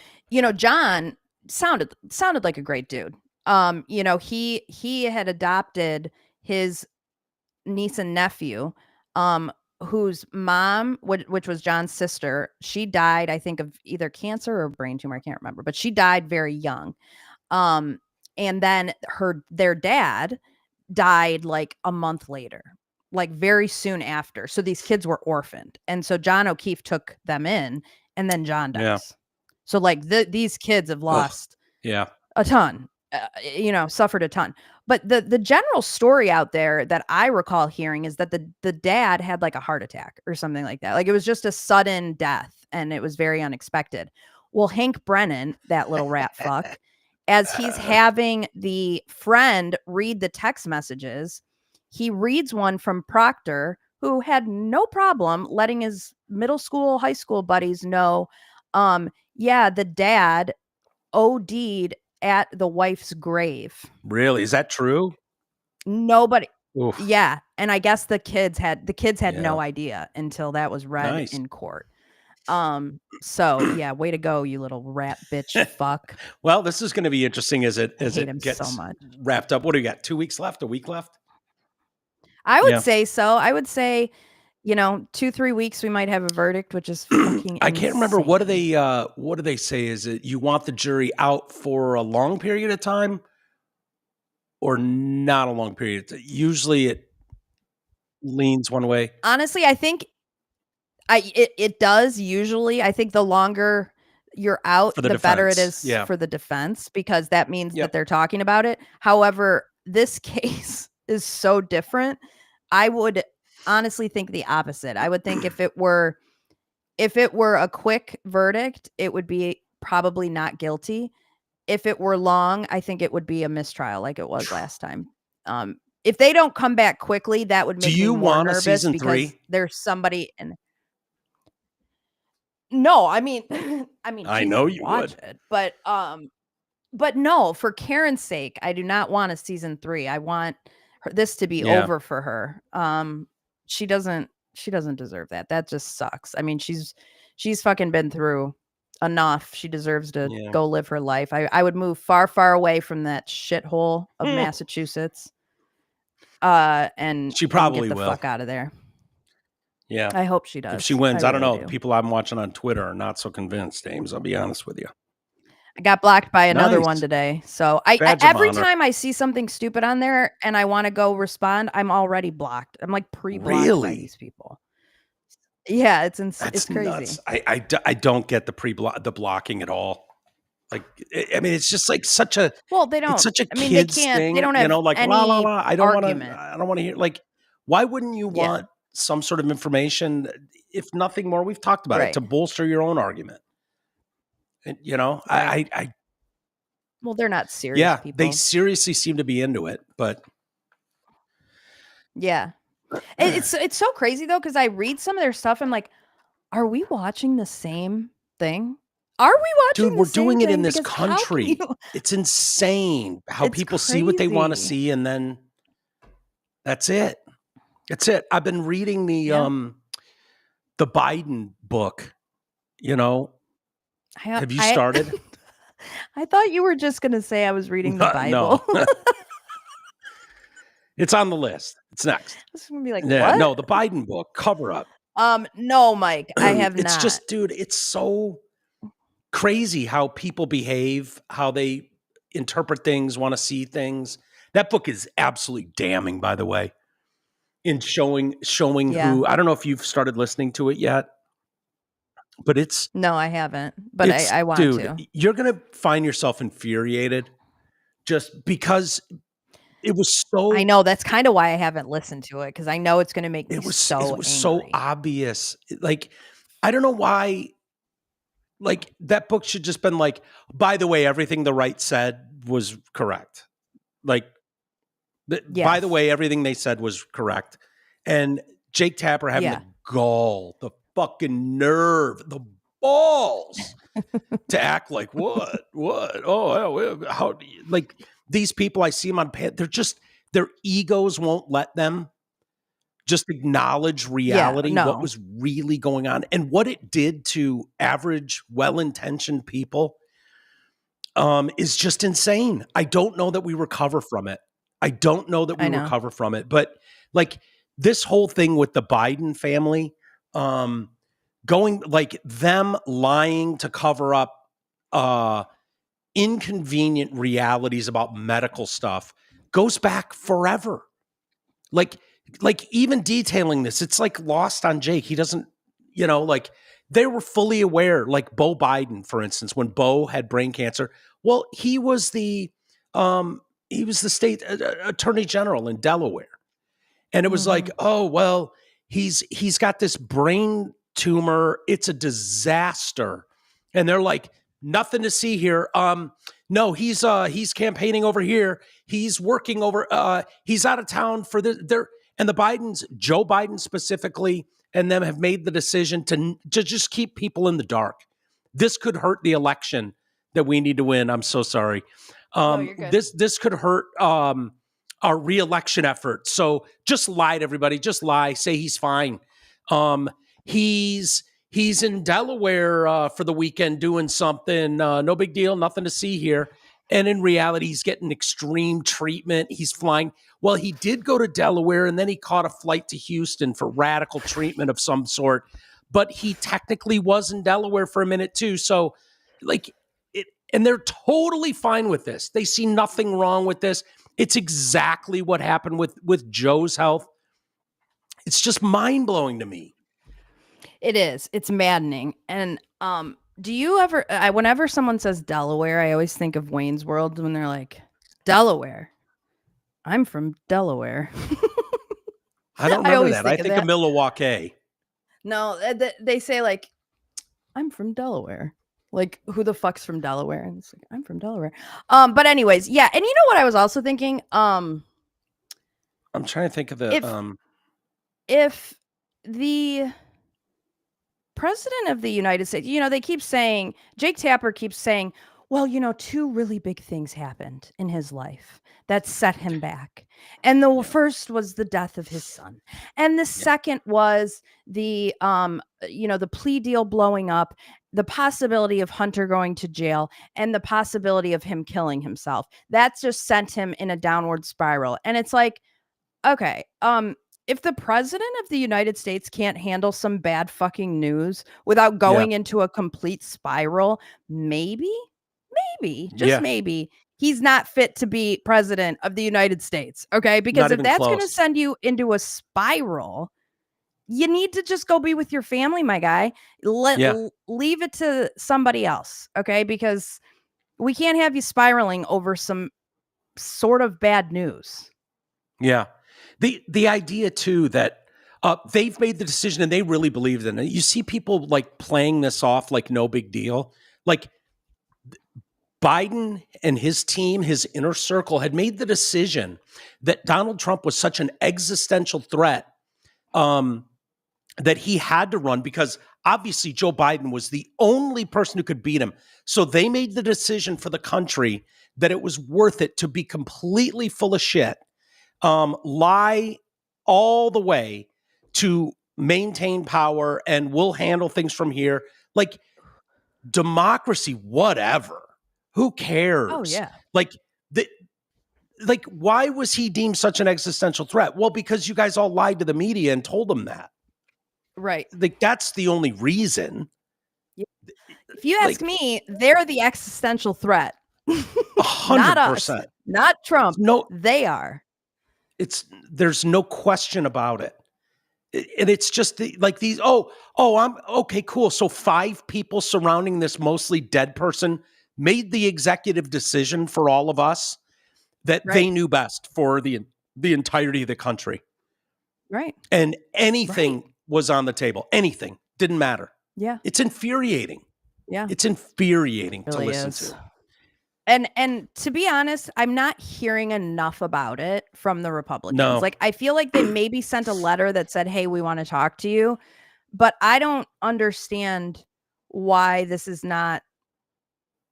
John sounded like a great dude. He had adopted his niece and nephew, whose mom, which was John's sister, she died, I think, of either cancer or brain tumor. I can't remember, but she died very young. And then their dad died like a month later, like very soon after. So these kids were orphaned. And so John O'Keefe took them in, and then John dies. Yeah. So like these kids have lost a ton, suffered a ton. But the general story out there that I recall hearing is that the dad had like a heart attack or something like that. Like it was just a sudden death and it was very unexpected. Well, Hank Brennan, that little rat fuck, as he's having the friend read the text messages, he reads one from Proctor, who had no problem letting his middle school, high school buddies know, the dad OD'd at the wife's grave. Really? Is that true? Nobody. Oof. Yeah, and I guess the kids had no idea until that was read in court. So yeah, way to go, you little rat bitch fuck. Well, this is going to be interesting as it gets so much. wrapped up. What do you got? 2 weeks left? A week left? I would say so. I would say, 2-3 weeks we might have a verdict, which is fucking I can't remember what do they say? Is it you want the jury out for a long period of time or not a long period? Usually it leans one way. Honestly, I think it does usually. I think the longer you're out, the better it is for the defense, because that means that they're talking about it. However, this case is so different. I would honestly think the opposite. I would think if it were a quick verdict, it would be probably not guilty. If it were long, I think it would be a mistrial like it was last time. If they don't come back quickly, that would make me more nervous season because 3? There's somebody in. No, I mean, I know you watch would. it, but no, for Karen's sake, I do not want a season 3. I want this to be over for her. She doesn't deserve that. That just sucks. I mean, she's fucking been through enough. She deserves to go live her life. I would move far, far away from that shithole of Massachusetts. And she probably get the will. Fuck out of there. Yeah. I hope she does. If she wins, I don't know. People I'm watching on Twitter are not so convinced, Ames. I'll be honest with you. I got blocked by another one today. So every time I see something stupid on there and I want to go respond, I'm already blocked. I'm like pre-blocked by these people. Yeah, it's crazy. Nuts. I don't get the blocking at all. Like, I mean, it's just like such a they don't. It's such a I mean, kids they can't. thing. They don't have like any la la la. I don't want to hear. Like, why wouldn't you want some sort of information, if nothing more? We've talked about it to bolster your own argument. And, I well, they're not serious people. They seriously seem to be into it, but it's so crazy though, because I read some of their stuff. I'm like, are we watching the same thing? Are we watching? Dude, we're doing it in this country. It's insane how people see what they want to see, and then that's it. That's it. I've been reading the Biden book. Have you started? I thought you were just going to say I was reading the Bible. No. It's on the list. It's next. It's going to be like, what? No, the Biden book, Cover Up. No, Mike, I have not. It's just, dude, it's so crazy how people behave, how they interpret things, want to see things. That book is absolutely damning, by the way, in showing who. I don't know if you've started listening to it yet, but it's no, I haven't. But I want to. You're gonna find yourself infuriated just because it was so. I know, that's kind of why I haven't listened to it, because I know it's gonna make me it was angry. So obvious. Like, I don't know why. Like, that book should just been like, by the way, everything the right said was correct. Like, by the way, everything they said was correct. And Jake Tapper having the gall, the fucking nerve, the balls to act like, what? Oh, how do you, like, these people, I see them on, they're just, their egos won't let them just acknowledge reality, what was really going on, and what it did to average, well-intentioned people is just insane. I don't know that we recover from it. But like, this whole thing with the Biden family, going, like, them lying to cover up inconvenient realities about medical stuff goes back forever. Like even detailing this, it's like lost on Jake. He doesn't, like, they were fully aware, like Beau Biden, for instance, when Beau had brain cancer. Well, he was the state attorney general in Delaware. And it was like, oh, well, he's got this brain tumor. It's a disaster. And they're like, nothing to see here. No, he's campaigning over here. He's working over, he's out of town for this. And the Bidens, Joe Biden specifically, and them have made the decision to just keep people in the dark. This could hurt the election that we need to win. I'm so sorry. No, you're good. This could hurt our re-election effort. So just lie to everybody. Just lie. Say he's fine. He's in Delaware for the weekend doing something. No big deal. Nothing to see here. And in reality, he's getting extreme treatment. He's flying. Well, he did go to Delaware, and then he caught a flight to Houston for radical treatment of some sort. But he technically was in Delaware for a minute too. So, and they're totally fine with this. They see nothing wrong with this. It's exactly what happened with Joe's health. It's just mind-blowing to me. It is. It's maddening. And do you ever, whenever someone says Delaware, I always think of Wayne's World when they're like, Delaware. I'm from Delaware. I don't remember that. I think of Milwaukee. No, they say like, I'm from Delaware. Like, who the fuck's from Delaware? And it's like, I'm from Delaware. But anyways, yeah. And you know what I was also thinking? I'm trying to think of the if the president of the United States, they keep saying, Jake Tapper keeps saying, well, 2 really big things happened in his life that set him back. And the first was the death of his son. And the second was the plea deal blowing up, the possibility of Hunter going to jail, and the possibility of him killing himself. That's just sent him in a downward spiral. And it's like, okay, if the president of the United States can't handle some bad fucking news without going into a complete spiral, maybe, maybe he's not fit to be president of the United States. Okay. Because if that's going to send you into a spiral, you need to just go be with your family, my guy. Leave it to somebody else. Okay. Because we can't have you spiraling over some sort of bad news. Yeah. The idea too that they've made the decision and they really believed in it. You see people like playing this off like no big deal. Like Biden and his team, his inner circle, had made the decision that Donald Trump was such an existential threat that he had to run because obviously Joe Biden was the only person who could beat him. So they made the decision for the country that it was worth it to be completely full of shit, lie all the way to maintain power, and we'll handle things from here. Like democracy, whatever. Who cares? Oh, yeah. Like, why was he deemed such an existential threat? Well, because you guys all lied to the media and told him that. Right. Like, that's the only reason. If you ask me, they're the existential threat. 100%. Not us, not Trump. No, they are. There's no question about it. And it's just like these, I'm okay, cool. So 5 people surrounding this mostly dead person made the executive decision for all of us that they knew best for the entirety of the country. Right. And anything was on the table. Anything. Didn't matter. Yeah. It's infuriating. Yeah. It's infuriating really to listen is. to. And to be honest, I'm not hearing enough about it from the Republicans. No. Like, I feel like they maybe sent a letter that said, hey, we want to talk to you. But I don't understand why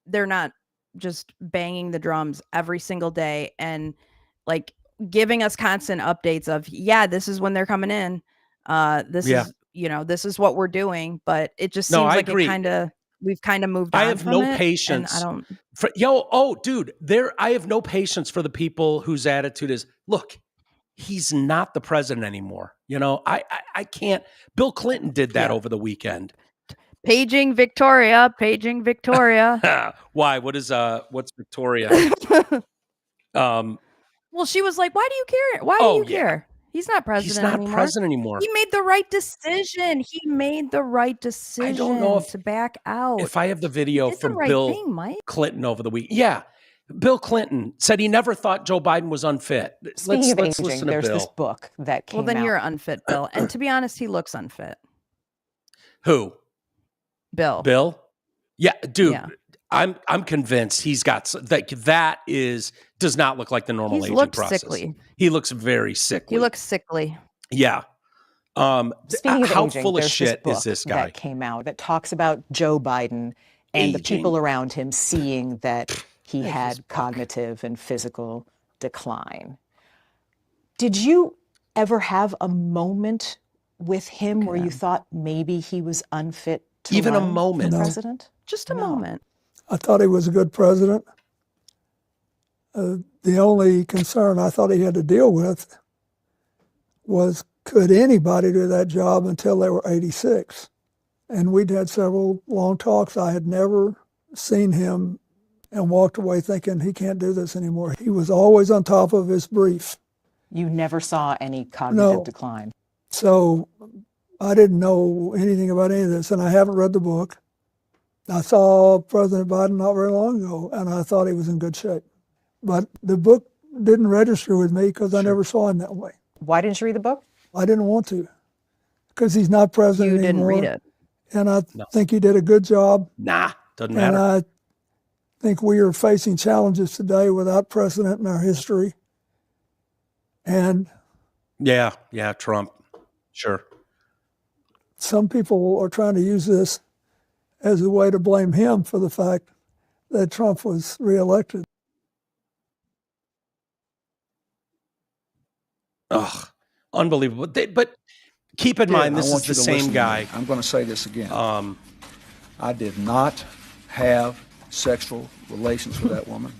they're not just banging the drums every single day and like giving us constant updates of, this is when they're coming in. This is what we're doing. But it just seems like we've kind of moved on. I have no patience. I don't. I have no patience for the people whose attitude is, look, he's not the president anymore. I can't. Bill Clinton did that over the weekend. Paging Victoria. Why? What's Victoria? Well, she was like, why do you care? Why do you care? He's not president anymore. He's not president anymore. He made the right decision. I don't know to back out. If I have the video from Bill Clinton over the week. Yeah. Bill Clinton said he never thought Joe Biden was unfit. Let's listen to there's Bill. This book that came out. Well, then you're unfit, Bill. And to be honest, he looks unfit. Who? Bill? Yeah, dude. Yeah. I'm convinced he's got does not look like the normal aging process. Sickly. He looks very sickly. He looks sickly. Yeah. Speaking of how aging, full of shit is this guy? That came out that talks about Joe Biden and the people around him seeing that he had cognitive and physical decline. Did you ever have a moment with him where you thought maybe he was unfit to even a run moment? for president? Just a moment. I thought he was a good president. The only concern I thought he had to deal with was, could anybody do that job until they were 86? And we'd had several long talks. I had never seen him and walked away thinking he can't do this anymore. He was always on top of his brief. You never saw any cognitive decline? So I didn't know anything about any of this, and I haven't read the book. I saw President Biden not very long ago, and I thought he was in good shape. But the book didn't register with me because I never saw him that way. Why didn't you read the book? I didn't want to, because he's not president anymore. You didn't read it. And I think he did a good job. Nah, doesn't matter. And I think we are facing challenges today without precedent in our history. And yeah, Trump, sure. Some people are trying to use this as a way to blame him for the fact that Trump was reelected. Ugh, unbelievable. But keep in mind, this is the same guy. I'm going to say this again. I did not have sexual relations with that woman,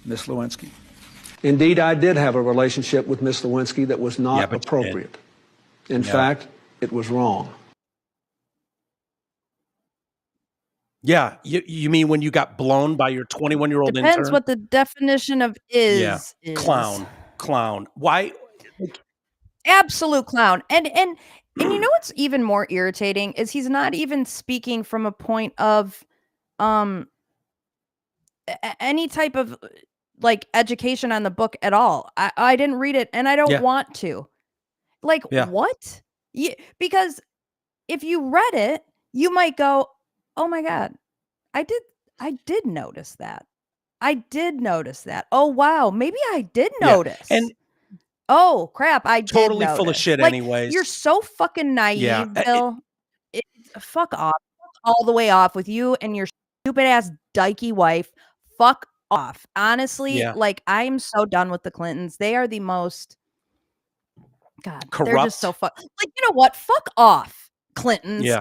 Miss Lewinsky. Indeed, I did have a relationship with Miss Lewinsky that was not appropriate. In fact, it was wrong. Yeah, you mean when you got blown by your 21-year-old intern? Depends what the definition of is. Clown. Why? Absolute clown. And you know what's even more irritating is he's not even speaking from a point of any type of like education on the book at all. I didn't read it and I don't want to. Like what? Because if you read it, you might go, "Oh my God, I did notice that. I did notice that. Oh wow, maybe I did notice." And oh crap, I did totally notice. full of shit like, anyways. You're so fucking naive, Bill. Fuck off. All the way off with you and your stupid ass dykey wife. Fuck off. Honestly, like I'm so done with the Clintons. They are the most corrupt. They're just so like, you know what? Fuck off, Clintons. Yeah.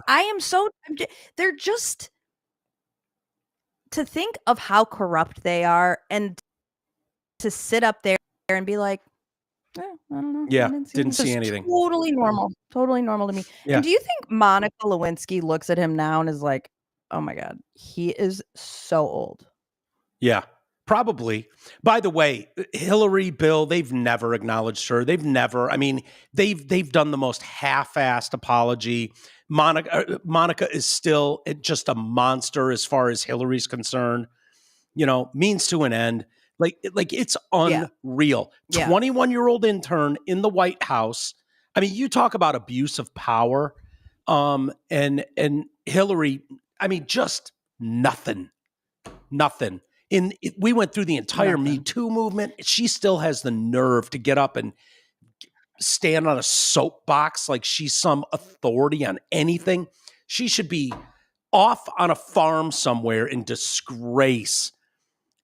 They're just, to think of how corrupt they are and to sit up there and be like, I don't know. Yeah, didn't see anything. Totally normal to me. Yeah. And do you think Monica Lewinsky looks at him now and is like, oh my God, he is so old? Yeah, probably. By the way, Hillary, Bill, they've never acknowledged her. They've done the most half-assed apology. Monica is still just a monster as far as Hillary's concerned. You know, means to an end. Like it's unreal. 21-year-old intern in the White House. I mean, you talk about abuse of power. And Hillary, I mean, just nothing. We went through the entire Me Too movement. She still has the nerve to get up and stand on a soapbox like she's some authority on anything. She should be off on a farm somewhere in disgrace.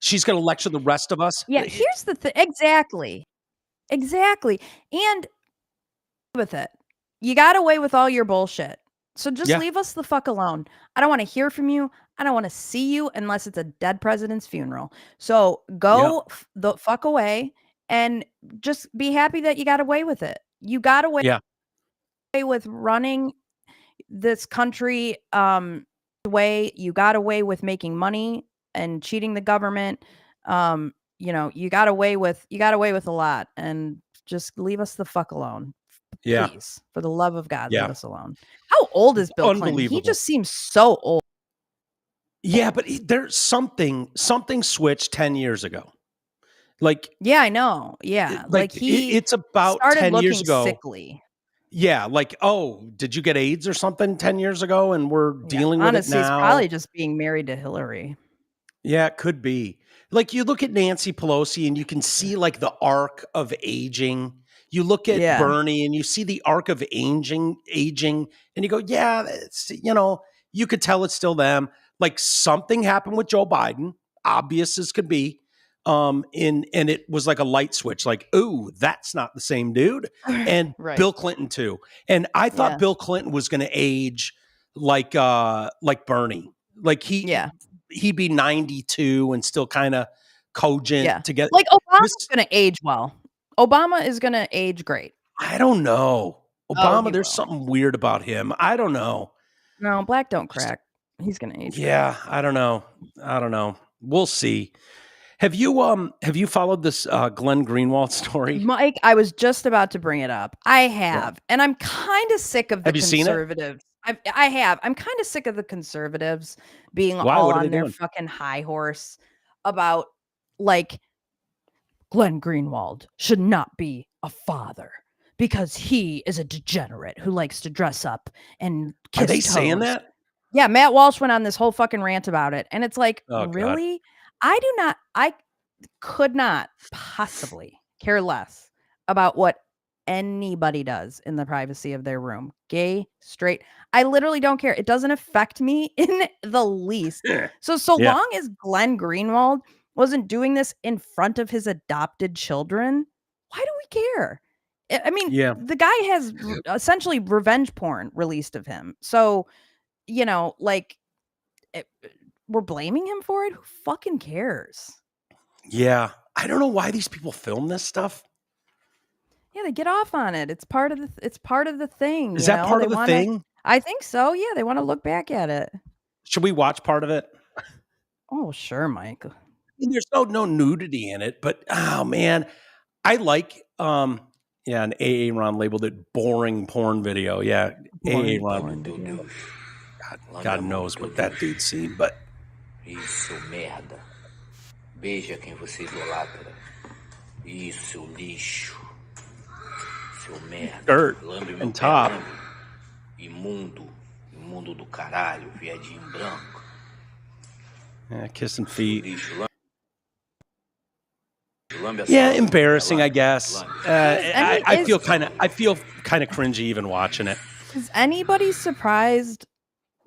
She's going to lecture the rest of us. Yeah, here's the thing. Exactly. And with it, you got away with all your bullshit. So just leave us the fuck alone. I don't want to hear from you. I don't want to see you unless it's a dead president's funeral. So go the fuck away and just be happy that you got away with it. You got away with running this country way. You got away with making money and cheating the government. You know, you got away with a lot, and just leave us the fuck alone. Please, for the love of God, leave us alone. How old is Bill Clinton? He just seems so old. Yeah, but there's something switched 10 years ago. Like, yeah, I know. Yeah, like it's about 10 years ago. Sickly. Yeah, like, oh, did you get AIDS or something 10 years ago, and we're dealing with it now? Honestly, he's probably just being married to Hillary. Yeah, it could be. Like, you look at Nancy Pelosi, and you can see like the arc of aging. You look at Bernie, and you see the arc of aging, and you go, yeah, it's, you know, you could tell it's still them. Like, something happened with Joe Biden, obvious as could be. and it was like a light switch, like, ooh, that's not the same dude. And Bill Clinton too. And I thought Bill Clinton was going to age like Bernie. Like he'd be 92 and still kind of cogent to get like Obama's going to age well. Obama is going to age great. I don't know. Obama, there's something weird about him. I don't know. No, black don't crack. He's going to age. Yeah, great. I don't know. We'll see. Have you followed this Glenn Greenwald story? Mike, I was just about to bring it up. I have. Yeah. And I'm kind of sick of the conservatives. I have. I'm kind of sick of the conservatives being all on their fucking high horse about like Glenn Greenwald should not be a father because he is a degenerate who likes to dress up and kiss Are they toes. Saying that? Yeah, Matt Walsh went on this whole fucking rant about it. And it's like, really? God. I could not possibly care less about what anybody does in the privacy of their room. Gay, straight. I literally don't care. It doesn't affect me in the least. So long as Glenn Greenwald wasn't doing this in front of his adopted children, why do we care? I mean, the guy has essentially revenge porn released of him. So, we're blaming him for it. Who fucking cares? Yeah. I don't know why these people film this stuff. Yeah, they get off on it. It's part of the thing. Is that part of the thing? I think so. Yeah, they want to look back at it. Should we watch part of it? Oh, sure, Mike. I mean, there's no nudity in it, but oh man, I like an AA Ron labeled it boring porn video. Yeah, AA Ron. God knows what that dude's seen, but isso merda. Beija quem você idolatra. Isso lixo. Seu merda. Dirt and top. Imundo do caralho, viadinho branco. Yeah, kissing feet. Yeah, embarrassing, I guess. I feel kind of cringy even watching it. Is anybody surprised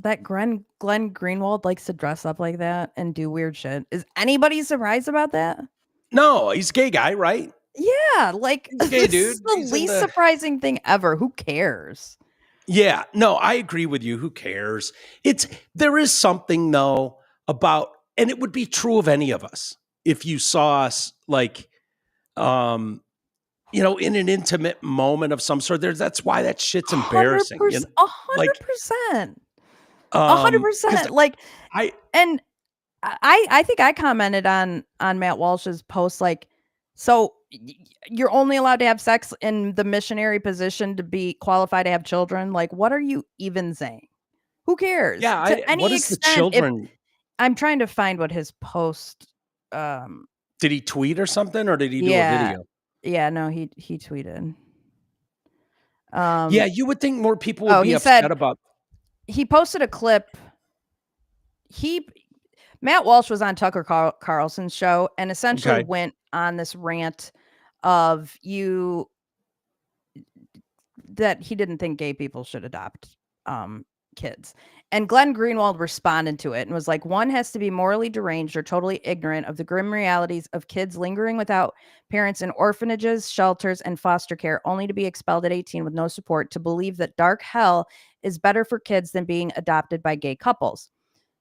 that Glenn Greenwald likes to dress up like that and do weird shit? Is anybody surprised about that? No, he's a gay guy, right? Yeah, like gay dude. Is the least surprising thing ever. Who cares? Yeah, no, I agree with you. Who cares? There is something though about, and it would be true of any of us if you saw us like, in an intimate moment of some sort. That's why that shit's embarrassing. 100%. 100%. Like I think I commented on Matt Walsh's post, like, so you're only allowed to have sex in the missionary position to be qualified to have children. Like, what are you even saying? Who cares? Yeah. To any what extent, is the children? I'm trying to find what his post. Did he tweet or something, or did he do a video? Yeah, no, he tweeted. You would think more people would be upset about. He posted a clip. Matt Walsh was on Tucker Carlson's show and essentially went on this rant of that he didn't think gay people should adopt kids. And Glenn Greenwald responded to it and was like, one has to be morally deranged or totally ignorant of the grim realities of kids lingering without parents in orphanages, shelters, and foster care, only to be expelled at 18 with no support, to believe that dark hell is better for kids than being adopted by gay couples.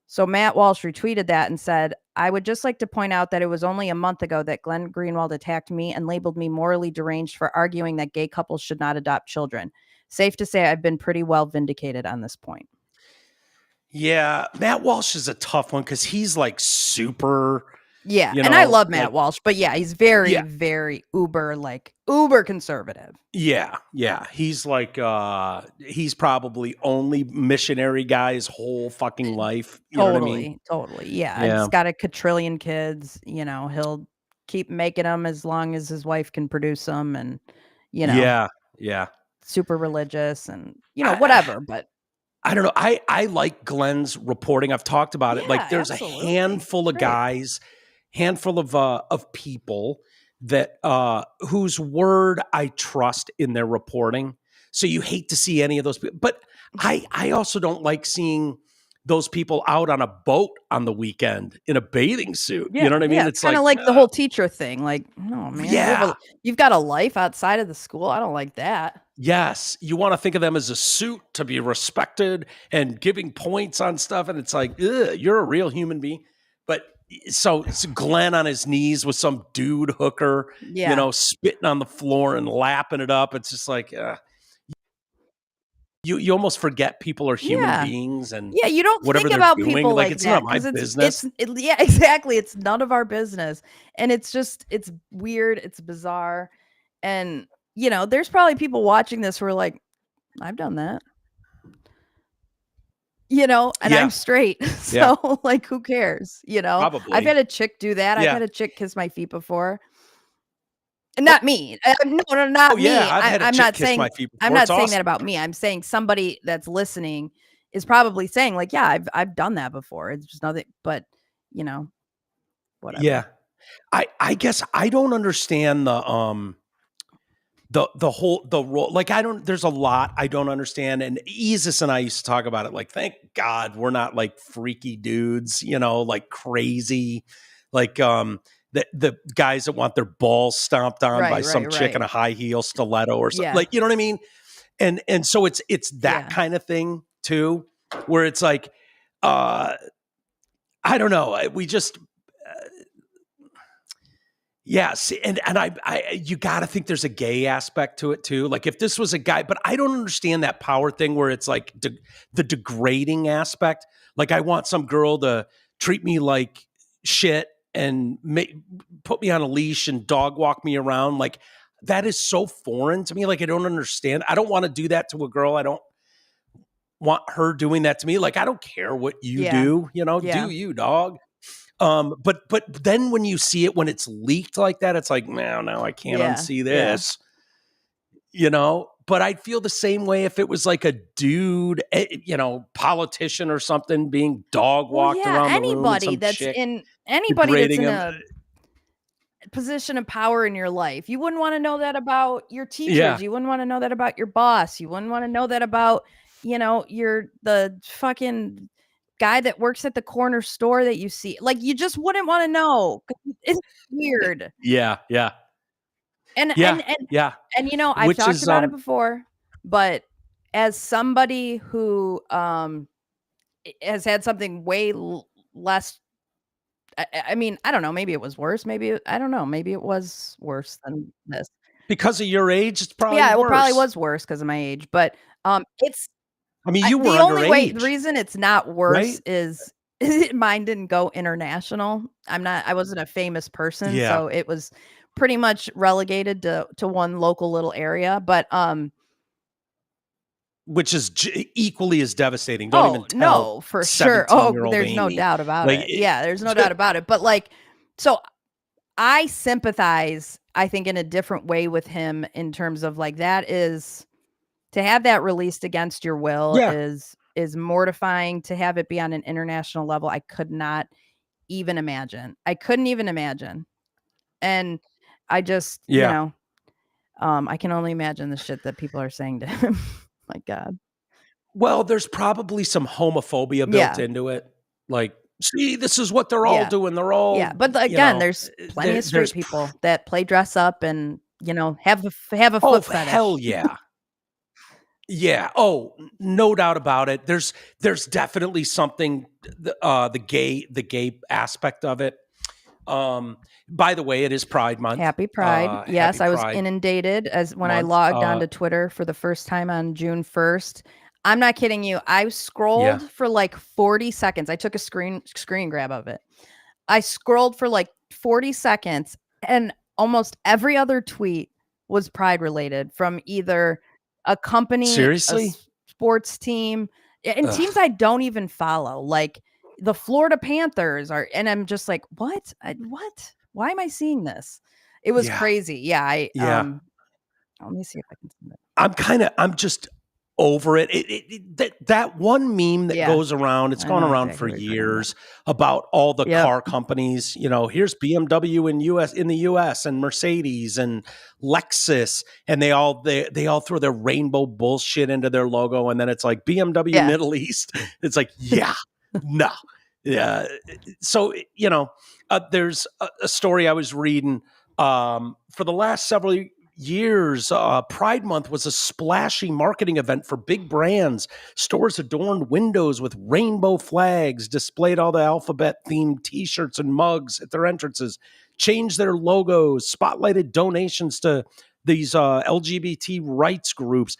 So Matt Walsh retweeted that and said, I would just like to point out that it was only a month ago that Glenn Greenwald attacked me and labeled me morally deranged for arguing that gay couples should not adopt children. Safe to say I've been pretty well vindicated on this point. Yeah, Matt Walsh is a tough one because he's like super. Yeah, and I love Matt Walsh, but yeah, he's very, very uber conservative. Yeah. He's like, he's probably only missionary guy his whole fucking life. You know what I mean? Totally. Yeah. He's got a quadrillion kids. He'll keep making them as long as his wife can produce them, and Yeah. Super religious and whatever. But I don't know. I like Glenn's reporting. I've talked about it. Like, there's a handful of guys. Handful of people that whose word I trust in their reporting. So you hate to see any of those people. But I also don't like seeing those people out on a boat on the weekend in a bathing suit. You know what I mean? It's kind of like the whole teacher thing. Like, no, man, you've got a life outside of the school. I don't like that. Yes. You want to think of them as a suit to be respected and giving points on stuff. And it's like, you're a real human being. But so it's Glenn on his knees with some dude hooker, spitting on the floor and lapping it up. It's just like, you almost forget people are human beings, and you don't think about people like it's that. Not my business. Exactly. It's none of our business, and it's weird. It's bizarre, and there's probably people watching this who are like, I've done that, and I'm straight, so like, who cares? Probably. I've had a chick do that. I've had a chick kiss my feet before. Not me. No, not me. I'm not saying that about me. I'm saying somebody that's listening is probably saying like, yeah, I've done that before. It's just nothing, but whatever. Yeah. I guess I don't understand the role. Like, there's a lot I don't understand. And Isis and I used to talk about it. Like, thank God we're not like freaky dudes, like crazy, like, the guys that want their balls stomped on by some chick in a high heel stiletto or something, like, you know what I mean? And so it's that kind of thing too, where it's like, I don't know. We just, and I you got to think there's a gay aspect to it too. Like, if this was a guy, but I don't understand that power thing where it's like the degrading aspect. Like, I want some girl to treat me like shit and put me on a leash and dog walk me around. Like, that is so foreign to me. Like, I don't understand. I don't want to do that to a girl. I don't want her doing that to me. Like, I don't care what you do, do you, dog. But then when you see it, when it's leaked like that, it's like, no, I can't unsee this, but I'd feel the same way if it was like a dude, politician or something being dog walked around the room. Anybody that's in a position of power in your life. You wouldn't want to know that about your teachers. Yeah. You wouldn't want to know that about your boss. You wouldn't want to know that about, the fucking guy that works at the corner store that you see. Like, you just wouldn't want to know. It's weird. Yeah. And I've talked about it before, but as somebody who has had something way less, I mean, I don't know, maybe it was worse. Maybe it was worse than this. Because of your age, it's probably worse. It probably was worse because of my age, but it's, I mean, you were underage. The reason it's not worse is mine didn't go international. I wasn't a famous person, so it was pretty much relegated to one local little area, but which is equally as devastating. Don't even tell. No, for sure. There's no doubt about it. Yeah, there's no doubt about it. But like, so I sympathize, I think, in a different way with him in terms of like, that is, to have that released against your will is mortifying. To have it be on an international level, I could not even imagine. I couldn't even imagine. And I just, I can only imagine the shit that people are saying to him. My God. Well, there's probably some homophobia built into it. Like, see, this is what they're all doing. They're all, but again, there's plenty of straight people that play dress up and, have a foot fetish. Hell yeah. Yeah. Oh, no doubt about it. There's definitely something, the gay aspect of it. By the way, it is Pride Month. Happy Pride. Yes, I was inundated I logged onto Twitter for the first time on June 1st. I'm not kidding you. I scrolled for like 40 seconds. I took a screen grab of it. I scrolled for like 40 seconds and almost every other tweet was Pride related, from either a company, seriously, a sports team, and teams I don't even follow. Like, the Florida Panthers are, and I'm just like, what? Why am I seeing this? It was crazy. Yeah. Let me see if I can see that. I'm just over it. That one meme that goes around, it's gone around for years, about all the car companies. Here's BMW in the US and Mercedes and Lexus, and they all throw their rainbow bullshit into their logo, and then it's like BMW Middle East. It's like, No. Yeah. So, there's a story I was reading for the last several years. Pride Month was a splashy marketing event for big brands. Stores adorned windows with rainbow flags, displayed all the alphabet themed t-shirts and mugs at their entrances, changed their logos, spotlighted donations to these LGBT rights groups.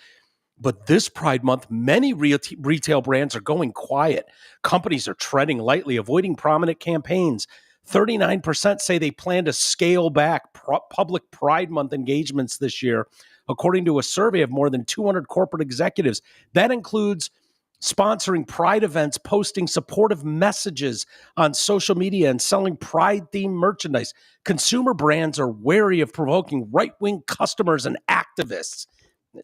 But this Pride Month, many retail brands are going quiet. Companies are treading lightly, avoiding prominent campaigns. 39% say they plan to scale back public Pride Month engagements this year, according to a survey of more than 200 corporate executives. That includes sponsoring Pride events, posting supportive messages on social media, and selling Pride-themed merchandise. Consumer brands are wary of provoking right-wing customers and activists.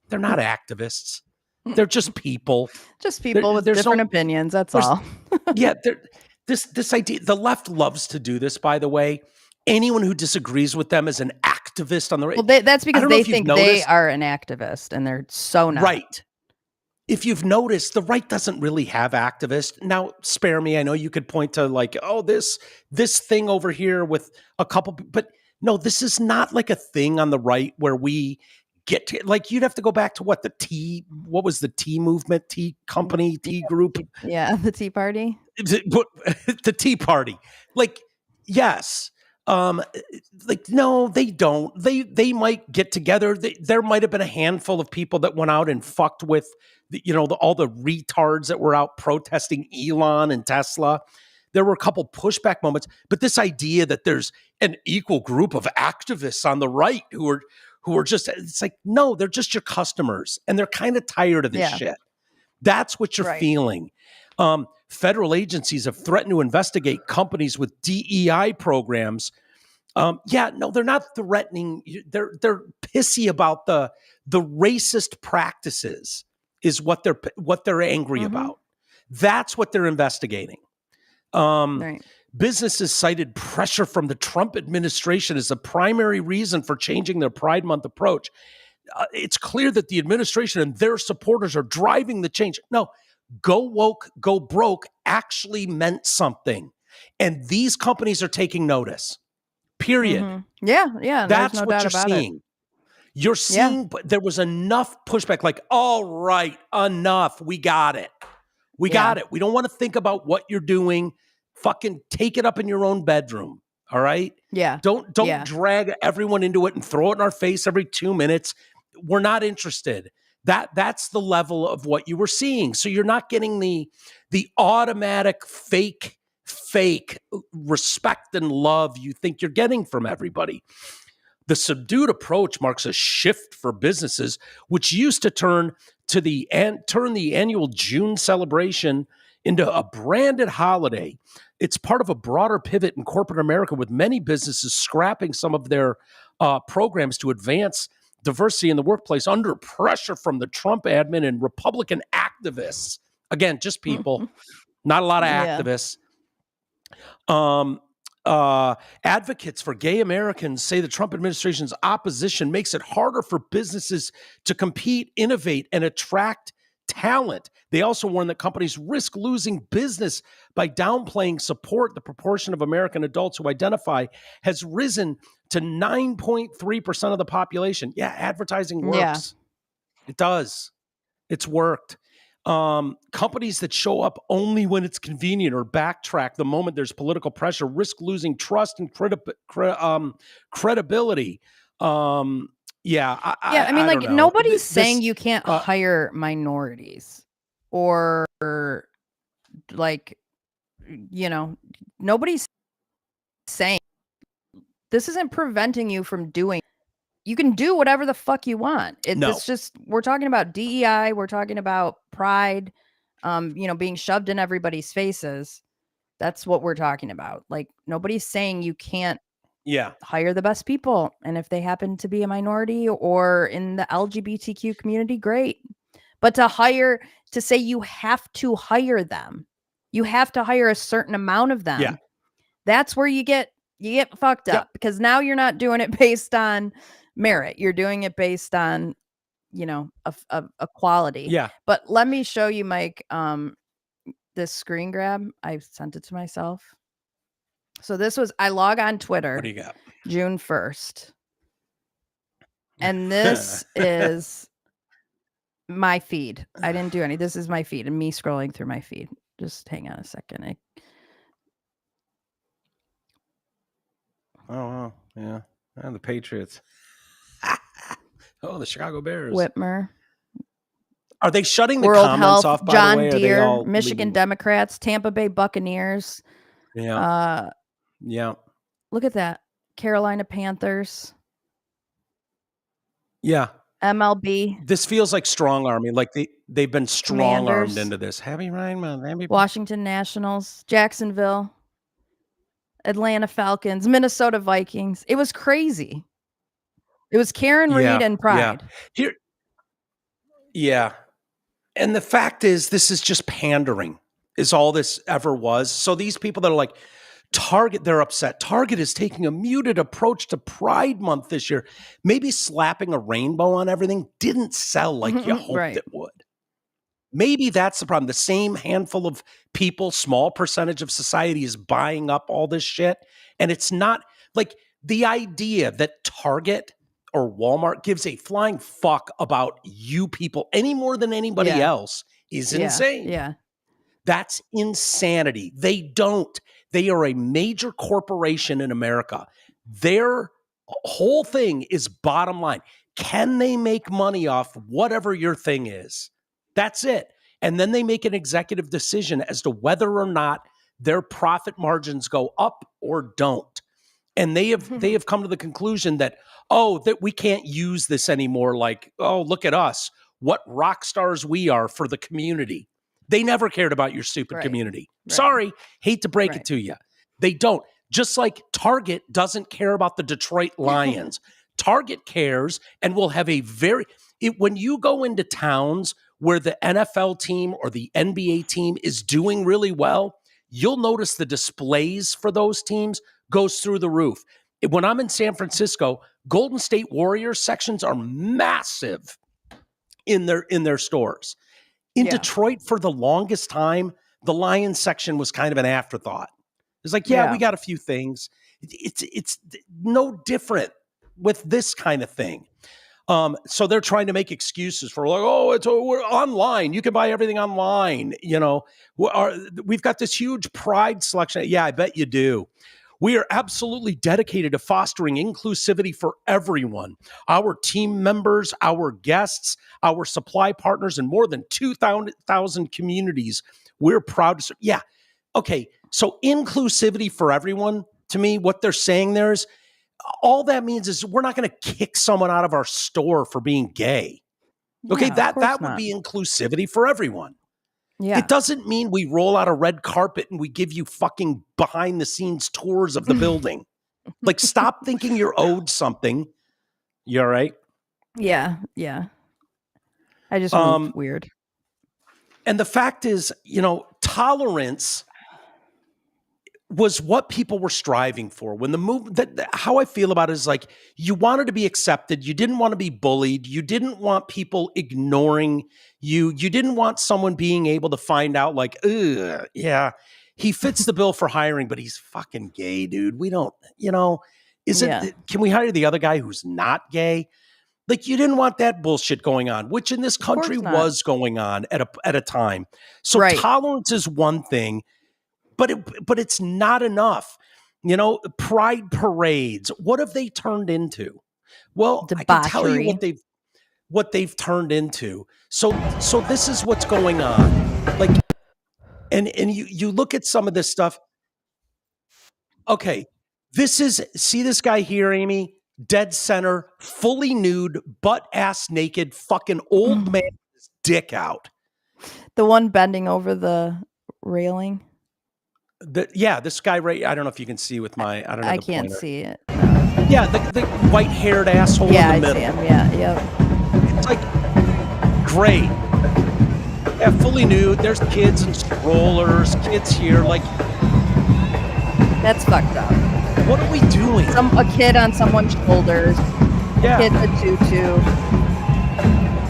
They're not activists. They're just people. Just people with different opinions. That's all. Yeah. This idea, the left loves to do this, by the way. Anyone who disagrees with them is an activist on the right. Well, that's because they think they are an activist, and they're so not. Right. If you've noticed, the right doesn't really have activists. Now, spare me. I know you could point to this thing over here with a couple, but no, this is not like a thing on the right where we get to, you'd have to go back to what was the Tea movement, Tea Company, Tea Group? Yeah, the Tea Party. The Tea Party. Yes. No, they don't. They might get together. There might have been a handful of people that went out and fucked with, all the retards that were out protesting Elon and Tesla. There were a couple pushback moments, but this idea that there's an equal group of activists on the right who are just, it's no, they're just your customers, and they're kind of tired of this shit. That's what you're feeling. Federal agencies have threatened to investigate companies with DEI programs. No, they're not threatening. They're pissy about the racist practices is what they're angry about. That's what they're investigating. Businesses cited pressure from the Trump administration as the primary reason for changing their Pride Month approach. It's clear that the administration and their supporters are driving the change. No, go woke, go broke actually meant something. And these companies are taking notice. Period. Mm-hmm. Yeah. That's no what doubt you're about seeing. It. You're seeing, but there was enough pushback, all right, enough. We got it. We got it. We don't want to think about what you're doing. Fucking take it up in your own bedroom. All right? Yeah. Don't drag everyone into it and throw it in our face every 2 minutes. We're not interested. That's the level of what you were seeing. So you're not getting the automatic fake respect and love you think you're getting from everybody. The subdued approach marks a shift for businesses, which used to turn the annual June celebration into a branded holiday. It's part of a broader pivot in corporate America, with many businesses scrapping some of their programs to advance diversity in the workplace under pressure from the Trump admin and Republican activists. Again, just people, not a lot of activists. Advocates for gay Americans say the Trump administration's opposition makes it harder for businesses to compete, innovate, and attract talent. They also warn that companies risk losing business by downplaying support. The proportion of American adults who identify has risen to 9.3% of the population. Yeah, advertising works. Yeah. It does. It's worked. Companies that show up only when it's convenient or backtrack the moment there's political pressure risk losing trust and credibility. I mean, nobody's saying you can't hire minorities or nobody's saying this isn't preventing you from doing. You can do whatever the fuck you want. It's just, we're talking about DEI. We're talking about pride, being shoved in everybody's faces. That's what we're talking about. Nobody's saying you can't hire the best people. And if they happen to be a minority or in the LGBTQ community, great. But to say you have to hire them, you have to hire a certain amount of them. Yeah. That's where you get fucked up, because now you're not doing it based on merit. You're doing it based on, a quality. Yeah. But let me show you, Mike, this screen grab. I sent it to myself. So I log on Twitter. What do you got? June 1st. And this is my feed. I didn't do any. This is my feed and me scrolling through my feed. Just hang on a second. Oh, yeah. And the Patriots. Oh, the Chicago Bears. Whitmer. Are they shutting the World comments Health, off, by John the way? Deere, Michigan Democrats, Tampa Bay Buccaneers. Yeah. Look at that. Carolina Panthers. Yeah. MLB. This feels like strong arming. Like they've been strong armed into this. Happy Ryan, Washington Nationals, Jacksonville, Atlanta Falcons, Minnesota Vikings. It was crazy. It was Karen Reed and Pride. Yeah. And the fact is, this is just pandering, is all this ever was. So these people that are like, Target, they're upset. Target is taking a muted approach to Pride Month this year. Maybe slapping a rainbow on everything didn't sell like you hoped it would. Maybe that's the problem. The same handful of people, small percentage of society is buying up all this shit. And it's not like the idea that Target or Walmart gives a flying fuck about you people any more than anybody else is insane. Yeah. That's insanity. They don't. They are a major corporation in America. Their whole thing is bottom line. Can they make money off whatever your thing is? That's it. And then they make an executive decision as to whether or not their profit margins go up or don't. And they have come to the conclusion that, that we can't use this anymore. Like, look at us. What rock stars we are for the community. They never cared about your stupid community. Right. Sorry, hate to break it to you. They don't. Just like Target doesn't care about the Detroit Lions. Target cares and will have a when you go into towns where the NFL team or the NBA team is doing really well, you'll notice the displays for those teams goes through the roof. When I'm in San Francisco, Golden State Warriors sections are massive in their stores. In Detroit, for the longest time, the Lions section was kind of an afterthought. It's like, we got a few things. It's no different with this kind of thing. So they're trying to make excuses for like, we're online. You can buy everything online. You know, we've got this huge Pride selection. Yeah, I bet you do. We are absolutely dedicated to fostering inclusivity for everyone. Our team members, our guests, our supply partners, and more than 2,000 communities. We're proud to serve. Yeah. Okay. So inclusivity for everyone, to me, what they're saying there is, all that means is we're not going to kick someone out of our store for being gay. Okay. That would be inclusivity for everyone. Yeah. It doesn't mean we roll out a red carpet and we give you fucking behind the scenes tours of the building. Like, stop thinking you're owed something. You all right? Yeah. Yeah. I just moved weird. And the fact is, tolerance was what people were striving for. When the movement, how I feel about it is like, you wanted to be accepted. You didn't want to be bullied. You didn't want people ignoring you. You didn't want someone being able to find out like, he fits the bill for hiring, but he's fucking gay, dude. We don't, can we hire the other guy who's not gay? Like, you didn't want that bullshit going on, which in this country was going on at a time. So tolerance is one thing. But it's not enough. Pride parades. What have they turned into? Well, debauchery. I can tell you what they've turned into. So this is what's going on. Like, and you look at some of this stuff. Okay, see this guy here, Amy, dead center, fully nude, butt ass naked, fucking old man, with his dick out. The one bending over the railing. This guy right. I don't know if you can see with my. I don't know. I can't see it. Yeah, the white-haired asshole in the middle. Yeah, I see him. Yeah. It's like great. Yeah, fully nude. There's kids and strollers. Kids here. Like, that's fucked up. What are we doing? A kid on someone's shoulders. Yeah. A kid in a tutu.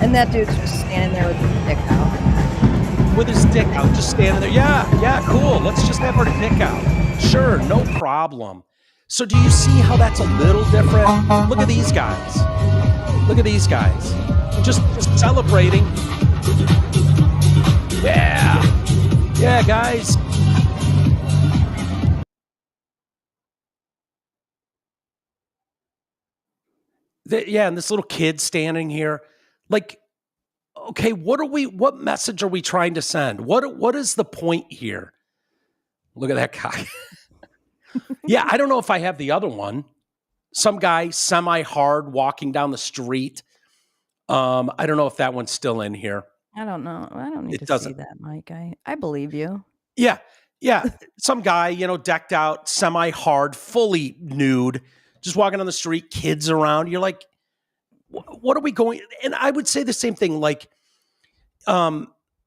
And that dude's just standing there with his dick out. with his dick out, just standing there. Yeah, cool. Let's just have our dick out. Sure, no problem. So do you see how that's a little different? Look at these guys. Look at these guys. Just celebrating. Yeah, guys. And this little kid standing here. Like, okay, what message are we trying to send? What is the point here? Look at that guy. Yeah, I don't know if I have the other one. Some guy semi-hard walking down the street. I don't know if that one's still in here. I don't know. I don't need to see that, Mike. I believe you. Yeah. Some guy, decked out, semi-hard, fully nude, just walking on the street, kids around. You're like, what are we going? And I would say the same thing. Like,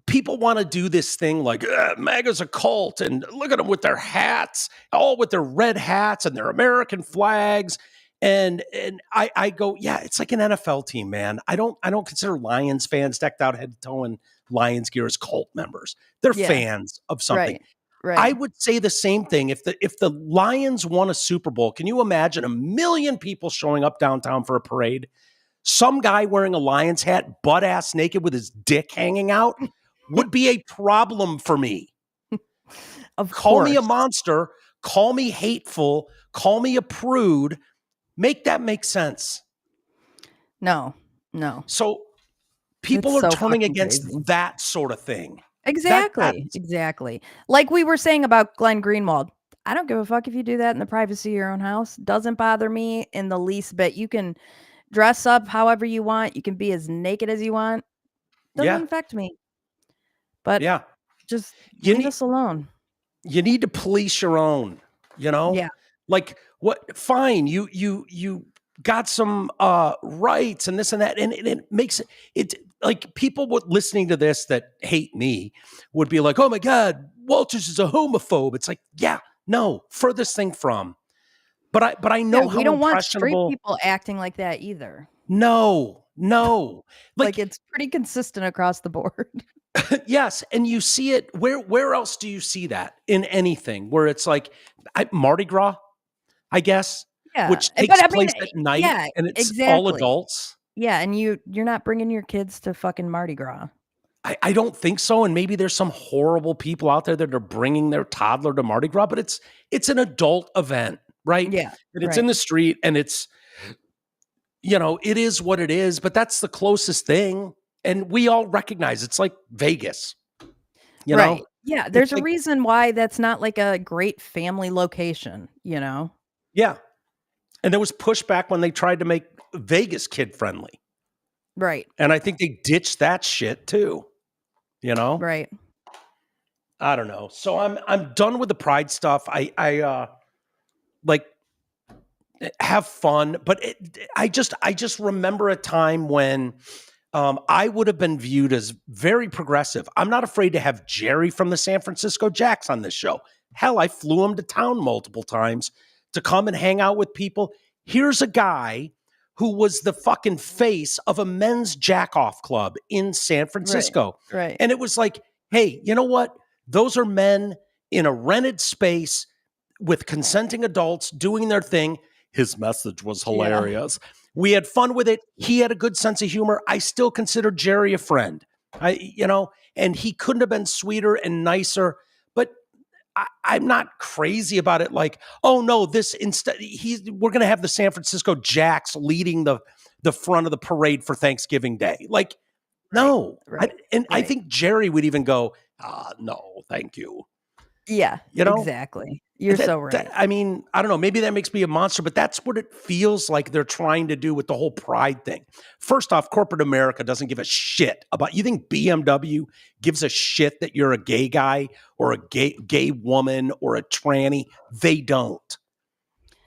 people want to do this thing like MAGA's a cult, and look at them with their hats, all with their red hats and their American flags. And I go, yeah, it's like an NFL team, man. I don't consider Lions fans decked out head to toe in Lions gear as cult members. They're fans of something. Right. I would say the same thing. If the Lions won a Super Bowl, can you imagine 1 million people showing up downtown for a parade? Some guy wearing a Lions hat, butt ass naked with his dick hanging out would be a problem for me. Call me a monster, call me hateful, call me a prude. Make that make sense. No. So people are turning against that sort of thing. Exactly. Like we were saying about Glenn Greenwald. I don't give a fuck if you do that in the privacy of your own house. Doesn't bother me in the least bit. You can dress up however you want. You can be as naked as you want. Doesn't affect me. But just leave us alone. You need to police your own, Yeah. Like what? Fine. You got some rights and this and that. And it makes it like people listening to this that hate me would be like, oh my God, Walters is a homophobe. It's like, yeah, no, furthest thing from. But I know how we don't want straight impressionable. people acting like that either. No. Like it's pretty consistent across the board. Yes, and you see it. Where else do you see that in anything? Where it's like Mardi Gras, I guess, which takes place at night, and it's all adults. Yeah, and you're not bringing your kids to fucking Mardi Gras. I don't think so. And maybe there's some horrible people out there that are bringing their toddler to Mardi Gras, but it's an adult event, right? Yeah, and it's in the street, and it's it is what it is. But that's the closest thing. And we all recognize it's like Vegas, you know? Yeah, there's a reason why that's not like a great family location, Yeah. And there was pushback when they tried to make Vegas kid friendly. Right. And I think they ditched that shit too, Right. I don't know. So I'm done with the pride stuff. I like have fun, but I just remember a time when I would have been viewed as very progressive. I'm not afraid to have Jerry from the San Francisco Jacks on this show. Hell, I flew him to town multiple times to come and hang out with people. Here's a guy who was the fucking face of a men's jack-off club in San Francisco. Right. And it was like, hey, you know what? Those are men in a rented space with consenting adults doing their thing. His message was hilarious. Yeah. We had fun with it. He had a good sense of humor. I still consider Jerry a friend. And he couldn't have been sweeter and nicer. But I'm not crazy about it. Like, oh no, we're going to have the San Francisco Jacks leading the front of the parade for Thanksgiving Day. Like, no. I think Jerry would even go, no, thank you. Yeah, exactly. You're so right. I mean, I don't know. Maybe that makes me a monster, but that's what it feels like they're trying to do with the whole pride thing. First off, corporate America doesn't give a shit about. You think BMW gives a shit that you're a gay guy or a gay woman or a tranny? They don't.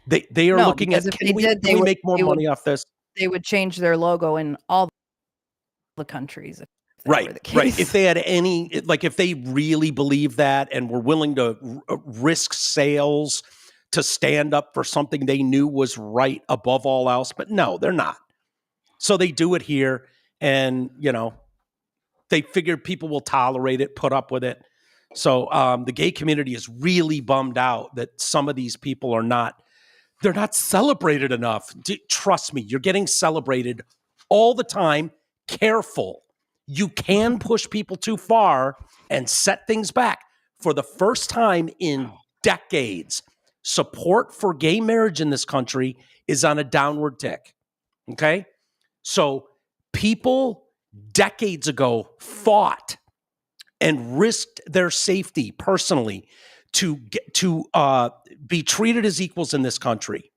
They are looking at, can we make more money off this? They would change their logo in all the countries. Right. If they had if they really believe that and were willing to risk sales to stand up for something they knew was right above all else, but no, they're not. So they do it here, and they figured people will tolerate it, put up with it. So the gay community is really bummed out that some of these people they're not celebrated enough. Trust me, you're getting celebrated all the time. Careful. You can push people too far and set things back. For the first time in decades, support for gay marriage in this country is on a downward tick. Okay? So people decades ago fought and risked their safety personally to be treated as equals in this country.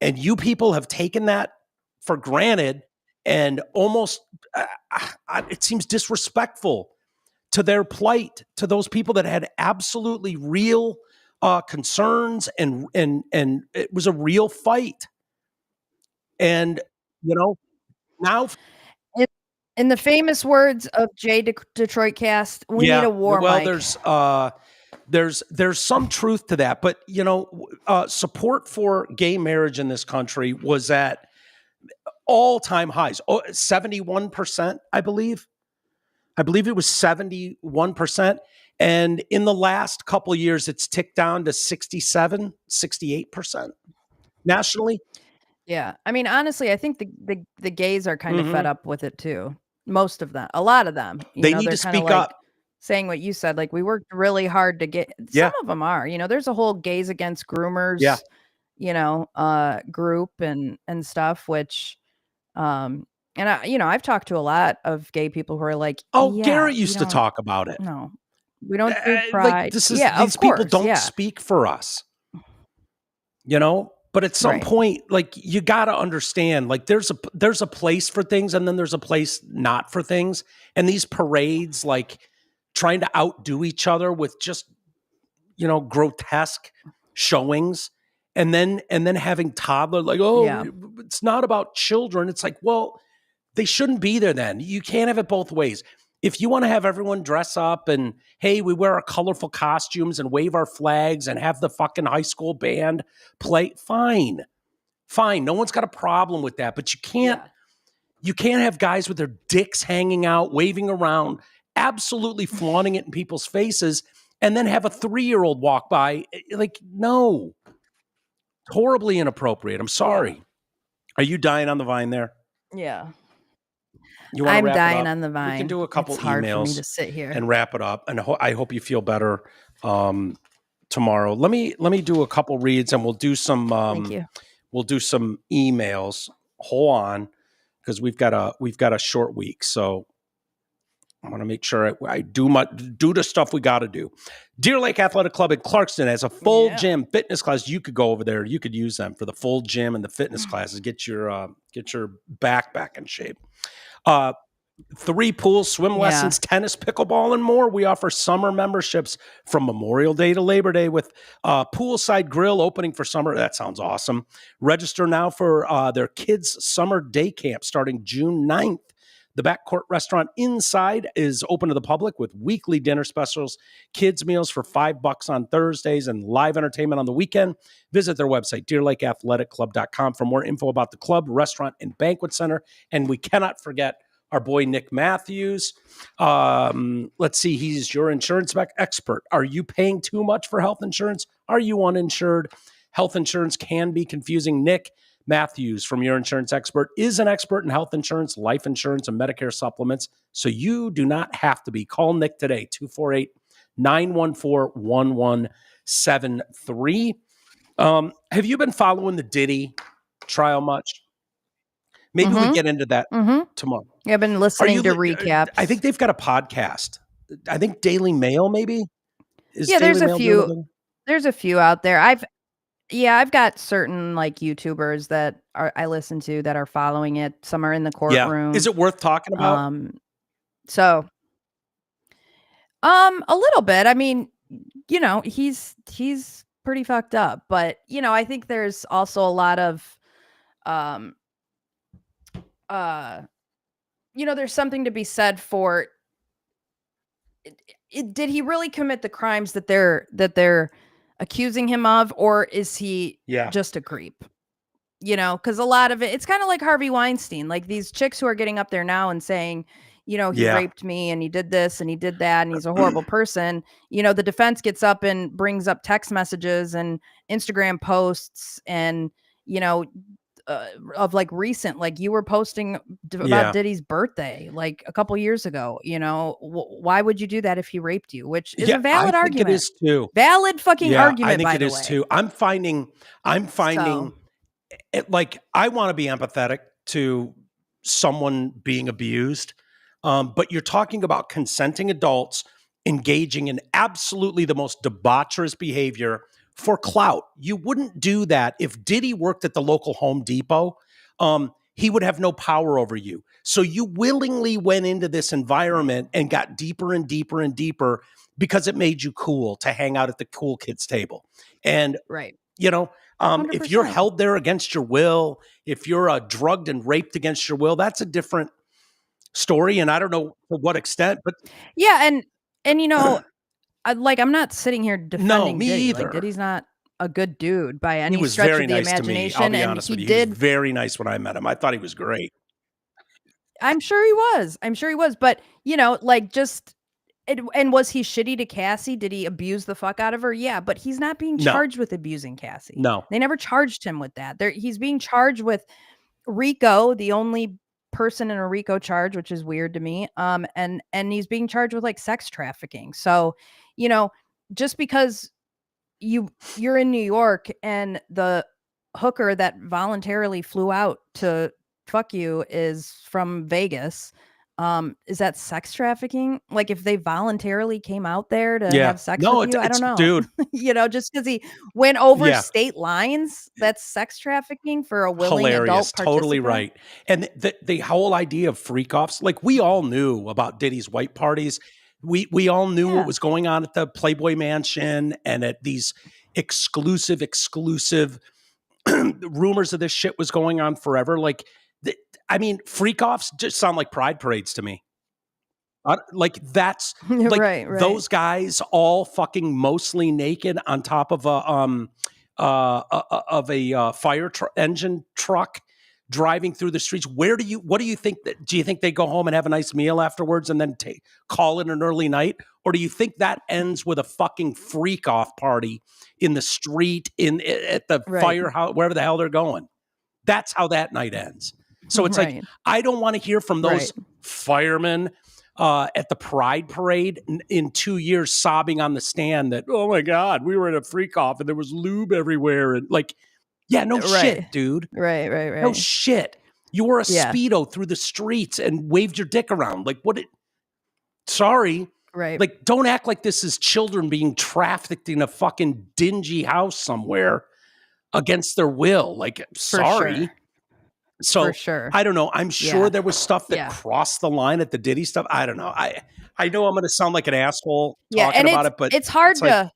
And you people have taken that for granted and almost, it seems disrespectful to their plight, to those people that had absolutely real concerns, and it was a real fight. And, now... In the famous words of Detroit Cast, we need a war mic. There's some truth to that, but support for gay marriage in this country was at all-time highs. 71%, I believe. I believe it was 71%. And in the last couple of years, it's ticked down to 67, 68% nationally. Yeah. I mean, honestly, I think the gays are kind of fed up with it too. Most of them, a lot of them. They need to speak up. Saying what you said, like, we worked really hard to get. Some of them are. There's a whole Gays Against Groomers, group and stuff. Which, and I've talked to a lot of gay people who are like, Garrett used to talk about it. No, we don't do pride. These people don't speak for us. But at some point, like, you got to understand, like, there's a place for things, and then there's a place not for things. And these parades, like, trying to outdo each other with just, grotesque showings, and then having toddler, like, it's not about children. It's like, well, they shouldn't be there then. You can't have it both ways. If you want to have everyone dress up and, hey, we wear our colorful costumes and wave our flags and have the fucking high school band play, fine. No one's got a problem with that. But you can't have guys with their dicks hanging out, waving around, absolutely flaunting it in people's faces, and then have a 3-year-old walk by. Like, no. Horribly inappropriate. I'm sorry. Are you dying on the vine there? Yeah. I'm dying on the vine. We can do a couple it's hard emails for me to sit here and wrap it up. And I hope you feel better tomorrow. Let me do a couple reads, and we'll do some. Thank you. We'll do some emails. Hold on, because we've got a short week, so I want to make sure I do the stuff we got to do. Deer Lake Athletic Club in Clarkston has a full gym fitness class. You could go over there. You could use them for the full gym and the fitness classes. Get your back in shape. 3 pools, swim lessons, tennis, pickleball, and more. We offer summer memberships from Memorial Day to Labor Day with poolside grill opening for summer. That sounds awesome. Register now for their kids' summer day camp starting June 9th. The Backcourt Restaurant inside is open to the public with weekly dinner specials, kids' meals for $5 on Thursdays, and live entertainment on the weekend. Visit their website, DeerLakeAthleticClub.com, for more info about the club, restaurant, and banquet center. And we cannot forget our boy Nick Matthews. Let's see, he's your insurance expert. Are you paying too much for health insurance? Are you uninsured? Health insurance can be confusing. Nick Matthews from Your Insurance Expert is an expert in health insurance, life insurance, and Medicare supplements, so you do not have to be. Call Nick today, 248-914-1173. Have you been following the Diddy trial much? Maybe we get into that tomorrow. Yeah, I've been listening to recaps. I think they've got a podcast. I think Daily Mail, maybe? There's a few. There's a few out there. I've got certain like YouTubers that I listen to that are following it. Some are in the courtroom. Yeah. Is it worth talking about? A little bit. I mean, he's pretty fucked up, but I think there's also a lot of there's something to be said for did he really commit the crimes that they're accusing him of, or is he just a creep? Because a lot of it's kind of like Harvey Weinstein, like these chicks who are getting up there now and saying, he raped me and he did this and he did that and he's a horrible person, the defense gets up and brings up text messages and Instagram posts and, of like recent, like you were posting about Diddy's birthday, like a couple years ago, why would you do that if he raped you? Which is a valid argument. It is too. Valid fucking argument. I think by it the is way. too. I'm finding it, like, I want to be empathetic to someone being abused. But you're talking about consenting adults engaging in absolutely the most debaucherous behavior for clout. You wouldn't do that if Diddy worked at the local Home Depot. He would have no power over you. So you willingly went into this environment and got deeper and deeper and deeper because it made you cool to hang out at the cool kids table. And, right. If you're held there against your will, if you're drugged and raped against your will, that's a different story. And I don't know to what extent, but yeah. And I'm not sitting here defending me Diddy. either. Like, Diddy's not a good dude by any he was stretch very of the nice imagination. To me. I'll be and honest with you. He He was very nice when I met him. I thought he was great. I'm sure he was. But, and was he shitty to Cassie? Did he abuse the fuck out of her? Yeah, but he's not being charged with abusing Cassie. No. They never charged him with that. He's being charged with RICO, the only person in a RICO charge, which is weird to me. And he's being charged with like sex trafficking. So, just because you're in New York and the hooker that voluntarily flew out to fuck you is from Vegas, is that sex trafficking? Like if they voluntarily came out there to have sex with you, I don't know, dude. Just because he went over state lines, that's sex trafficking for a willing adult participant. Totally right. And the whole idea of freak offs, like we all knew about Diddy's white parties. We all knew what was going on at the Playboy Mansion and at these exclusive rumors of this shit was going on forever. Like, freak offs just sound like pride parades to me. Like that's like right. Those guys all fucking mostly naked on top of a fire engine truck driving through the streets. What do you think do you think they go home and have a nice meal afterwards and then call it an early night? Or do you think that ends with a fucking freak off party in the street at the firehouse, wherever the hell they're going? That's how that night ends. So it's like, I don't want to hear from those firemen at the Pride Parade in 2 years sobbing on the stand that, oh my God, we were at a freak off and there was lube everywhere. And like, shit, dude. Right. No shit. You wore a Speedo through the streets and waved your dick around. Like sorry. Right. Like, don't act like this is children being trafficked in a fucking dingy house somewhere against their will. Like, sorry. Sure. So for sure. I don't know. I'm sure there was stuff that crossed the line at the Diddy stuff. I don't know. I know I'm going to sound like an asshole talking about it, but it's hard to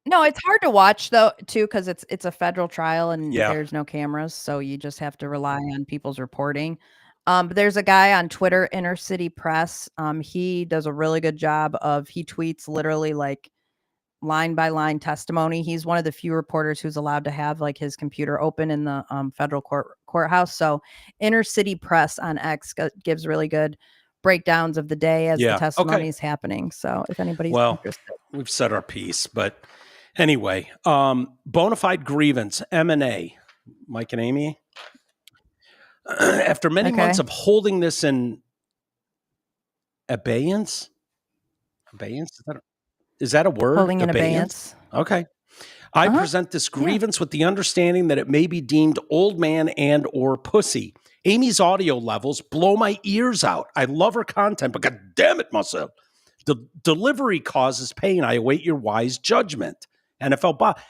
no, it's hard to watch though too because it's a federal trial and there's no cameras, so you just have to rely on people's reporting. But there's a guy on Twitter, Inner City Press. He does a really good job he tweets literally like line by line testimony. He's one of the few reporters who's allowed to have like his computer open in the federal courthouse. So Inner City Press on X gives really good breakdowns of the day as the testimony is happening. So if anybody's interested. We've said our piece, but anyway, bona fide grievance, M&A, Mike and Amy. After many months of holding this in abeyance, is that a word? Holding in abeyance. Okay. I present this grievance with the understanding that it may be deemed old man and or pussy. Amy's audio levels blow my ears out. I love her content, but God damn it, Marcel. The delivery causes pain. I await your wise judgment. NFL Bob.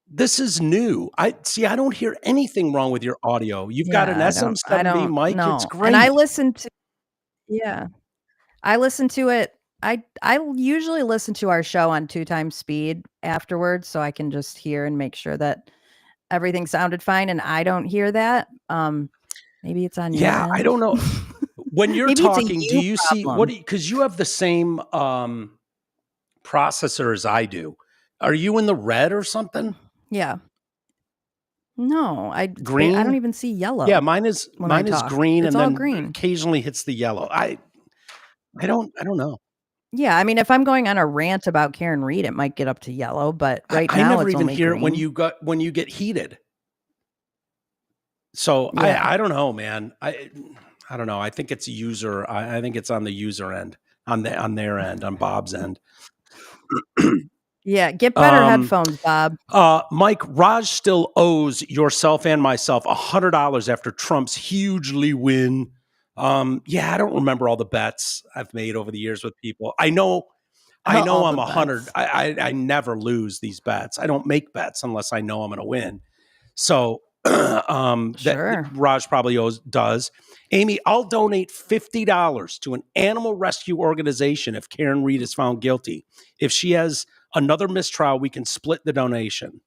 This is new. I don't hear anything wrong with your audio. You've got an SM7B mic. No. It's great. And I listen to it. I usually listen to our show on 2x speed afterwards, so I can just hear and make sure that everything sounded fine. And I don't hear that. Maybe it's on your end. I don't know. When you're talking, do you see because you have the same processor as I do. Are you in the red or something? Yeah. No, Green? I don't even see yellow. Yeah, mine is green, it's and all then green. occasionally hits the yellow. I don't know. Yeah, I mean, if I'm going on a rant about Karen Reed, it might get up to yellow, but right I now never it's even only hear green. it when you get heated. So Yeah. I don't know, man. I don't know. I think it's user. I think it's on the user end, on their end, on Bob's end. Yeah, get better headphones, Bob. Mike, Raj still owes yourself and myself $100 after Trump's hugely win. Yeah, I don't remember all the bets I've made over the years with people. I know I'm 100. I never lose these bets. I don't make bets unless I know I'm going to win. So that Raj probably does. Amy, I'll donate $50 to an animal rescue organization if Karen Reed is found guilty. If she has another mistrial, we can split the donation.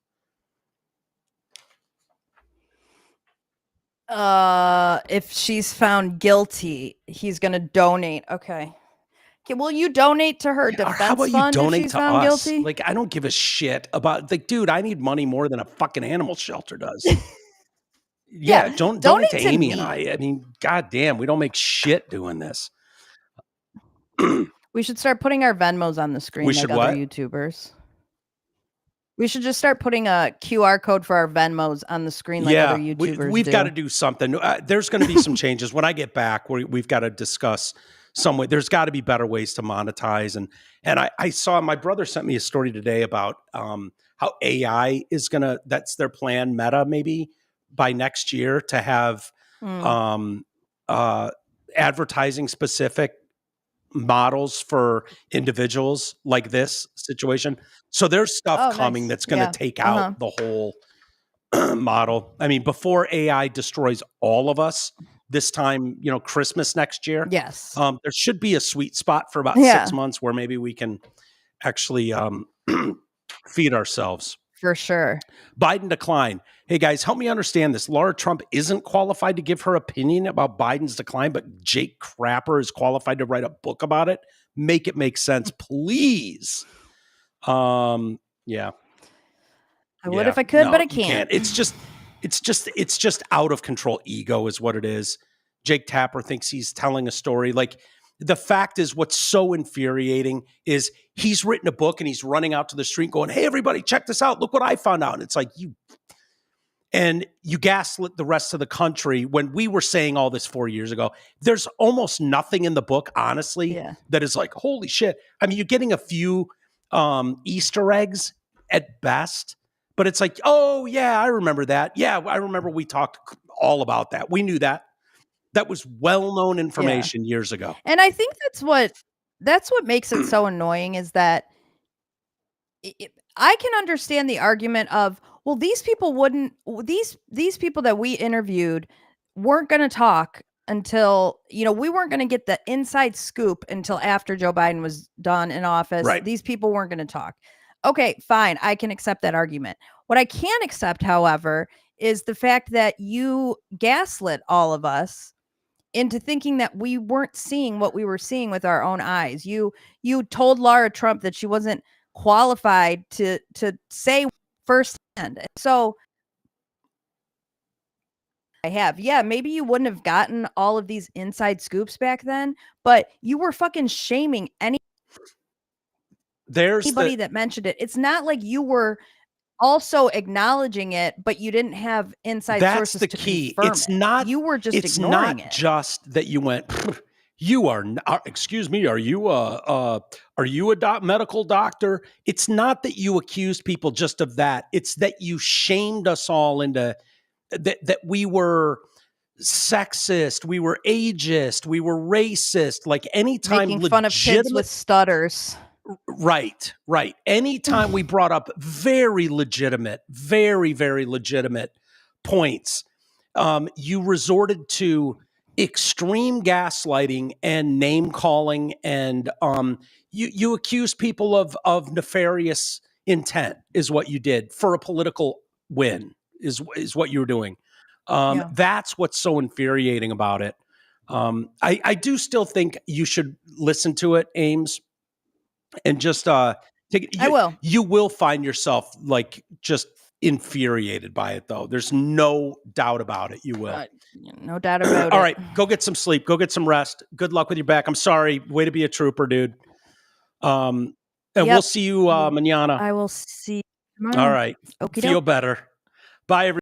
If she's found guilty, he's going to donate. Okay, will you donate to her defense how about fund you donate if she's to found us? guilty? Like, I don't give a shit about, like, dude, I need money more than a fucking animal shelter does. Yeah, donate to Amy and I. I mean, goddamn, we don't make shit doing this. We should start putting our Venmos on the screen like other YouTubers. We should just start putting a QR code for our Venmos on the screen like other YouTubers we've got to do something. There's going to be some changes. When I get back, we've got to discuss some way. There's got to be better ways to monetize. And I saw, my brother sent me a story today about how AI is going to, that's their plan, Meta maybe, by next year to have advertising specific models for individuals like this situation. So there's stuff coming that's going to take out the whole model. I mean, before AI destroys all of us this time, Christmas next year. Yes. There should be a sweet spot for about 6 months where maybe we can actually feed ourselves. For sure. Biden decline. Hey guys, help me understand this. Laura Trump isn't qualified to give her opinion about Biden's decline, but Jake Crapper is qualified to write a book about it. Make it make sense, please. Yeah. I would if I could, but I can't. It's just out of control ego is what it is. Jake Tapper thinks he's telling a story. Like, the fact is, what's so infuriating is he's written a book and he's running out to the street going, hey, everybody, check this out. Look what I found out. And it's like, you gaslit the rest of the country when we were saying all this 4 years ago. There's almost nothing in the book, honestly, that is like, holy shit. I mean, you're getting a few Easter eggs at best, but it's like, oh, yeah, I remember that. Yeah, I remember we talked all about that. We knew that. That was well-known information years ago. And I think that's what makes it so annoying is that I can understand the argument of, well, these people that we interviewed weren't going to talk until, we weren't going to get the inside scoop until after Joe Biden was done in office. Right. These people weren't going to talk. Okay, fine. I can accept that argument. What I can't accept, however, is the fact that you gaslit all of us into thinking that we weren't seeing what we were seeing with our own eyes. You told Laura Trump that she wasn't qualified to say firsthand. So maybe you wouldn't have gotten all of these inside scoops back then, but you were fucking shaming anybody that mentioned it. It's not like you were also acknowledging it, but you didn't have inside sources to confirm it's not, you were just it's ignoring not it. Just that you went, you are not, excuse me, are you a medical doctor? It's not that you accused people just of that. It's that you shamed us all into that we were sexist, we were ageist, we were racist. Like, anytime making fun of kids with stutters. Right. Anytime we brought up very, very legitimate points, you resorted to extreme gaslighting and name calling, and you accused people of nefarious intent is what you did for a political win is what you were doing. That's what's so infuriating about it. I do still think you should listen to it, Ames. And just take it. I will. You will find yourself like just infuriated by it, though. There's no doubt about it. You will. No doubt about it. All right, go get some sleep. Go get some rest. Good luck with your back. I'm sorry. Way to be a trooper, dude. And we'll see you mañana. I will see you tomorrow. All right. Okey-doke. Feel better. Bye, everybody.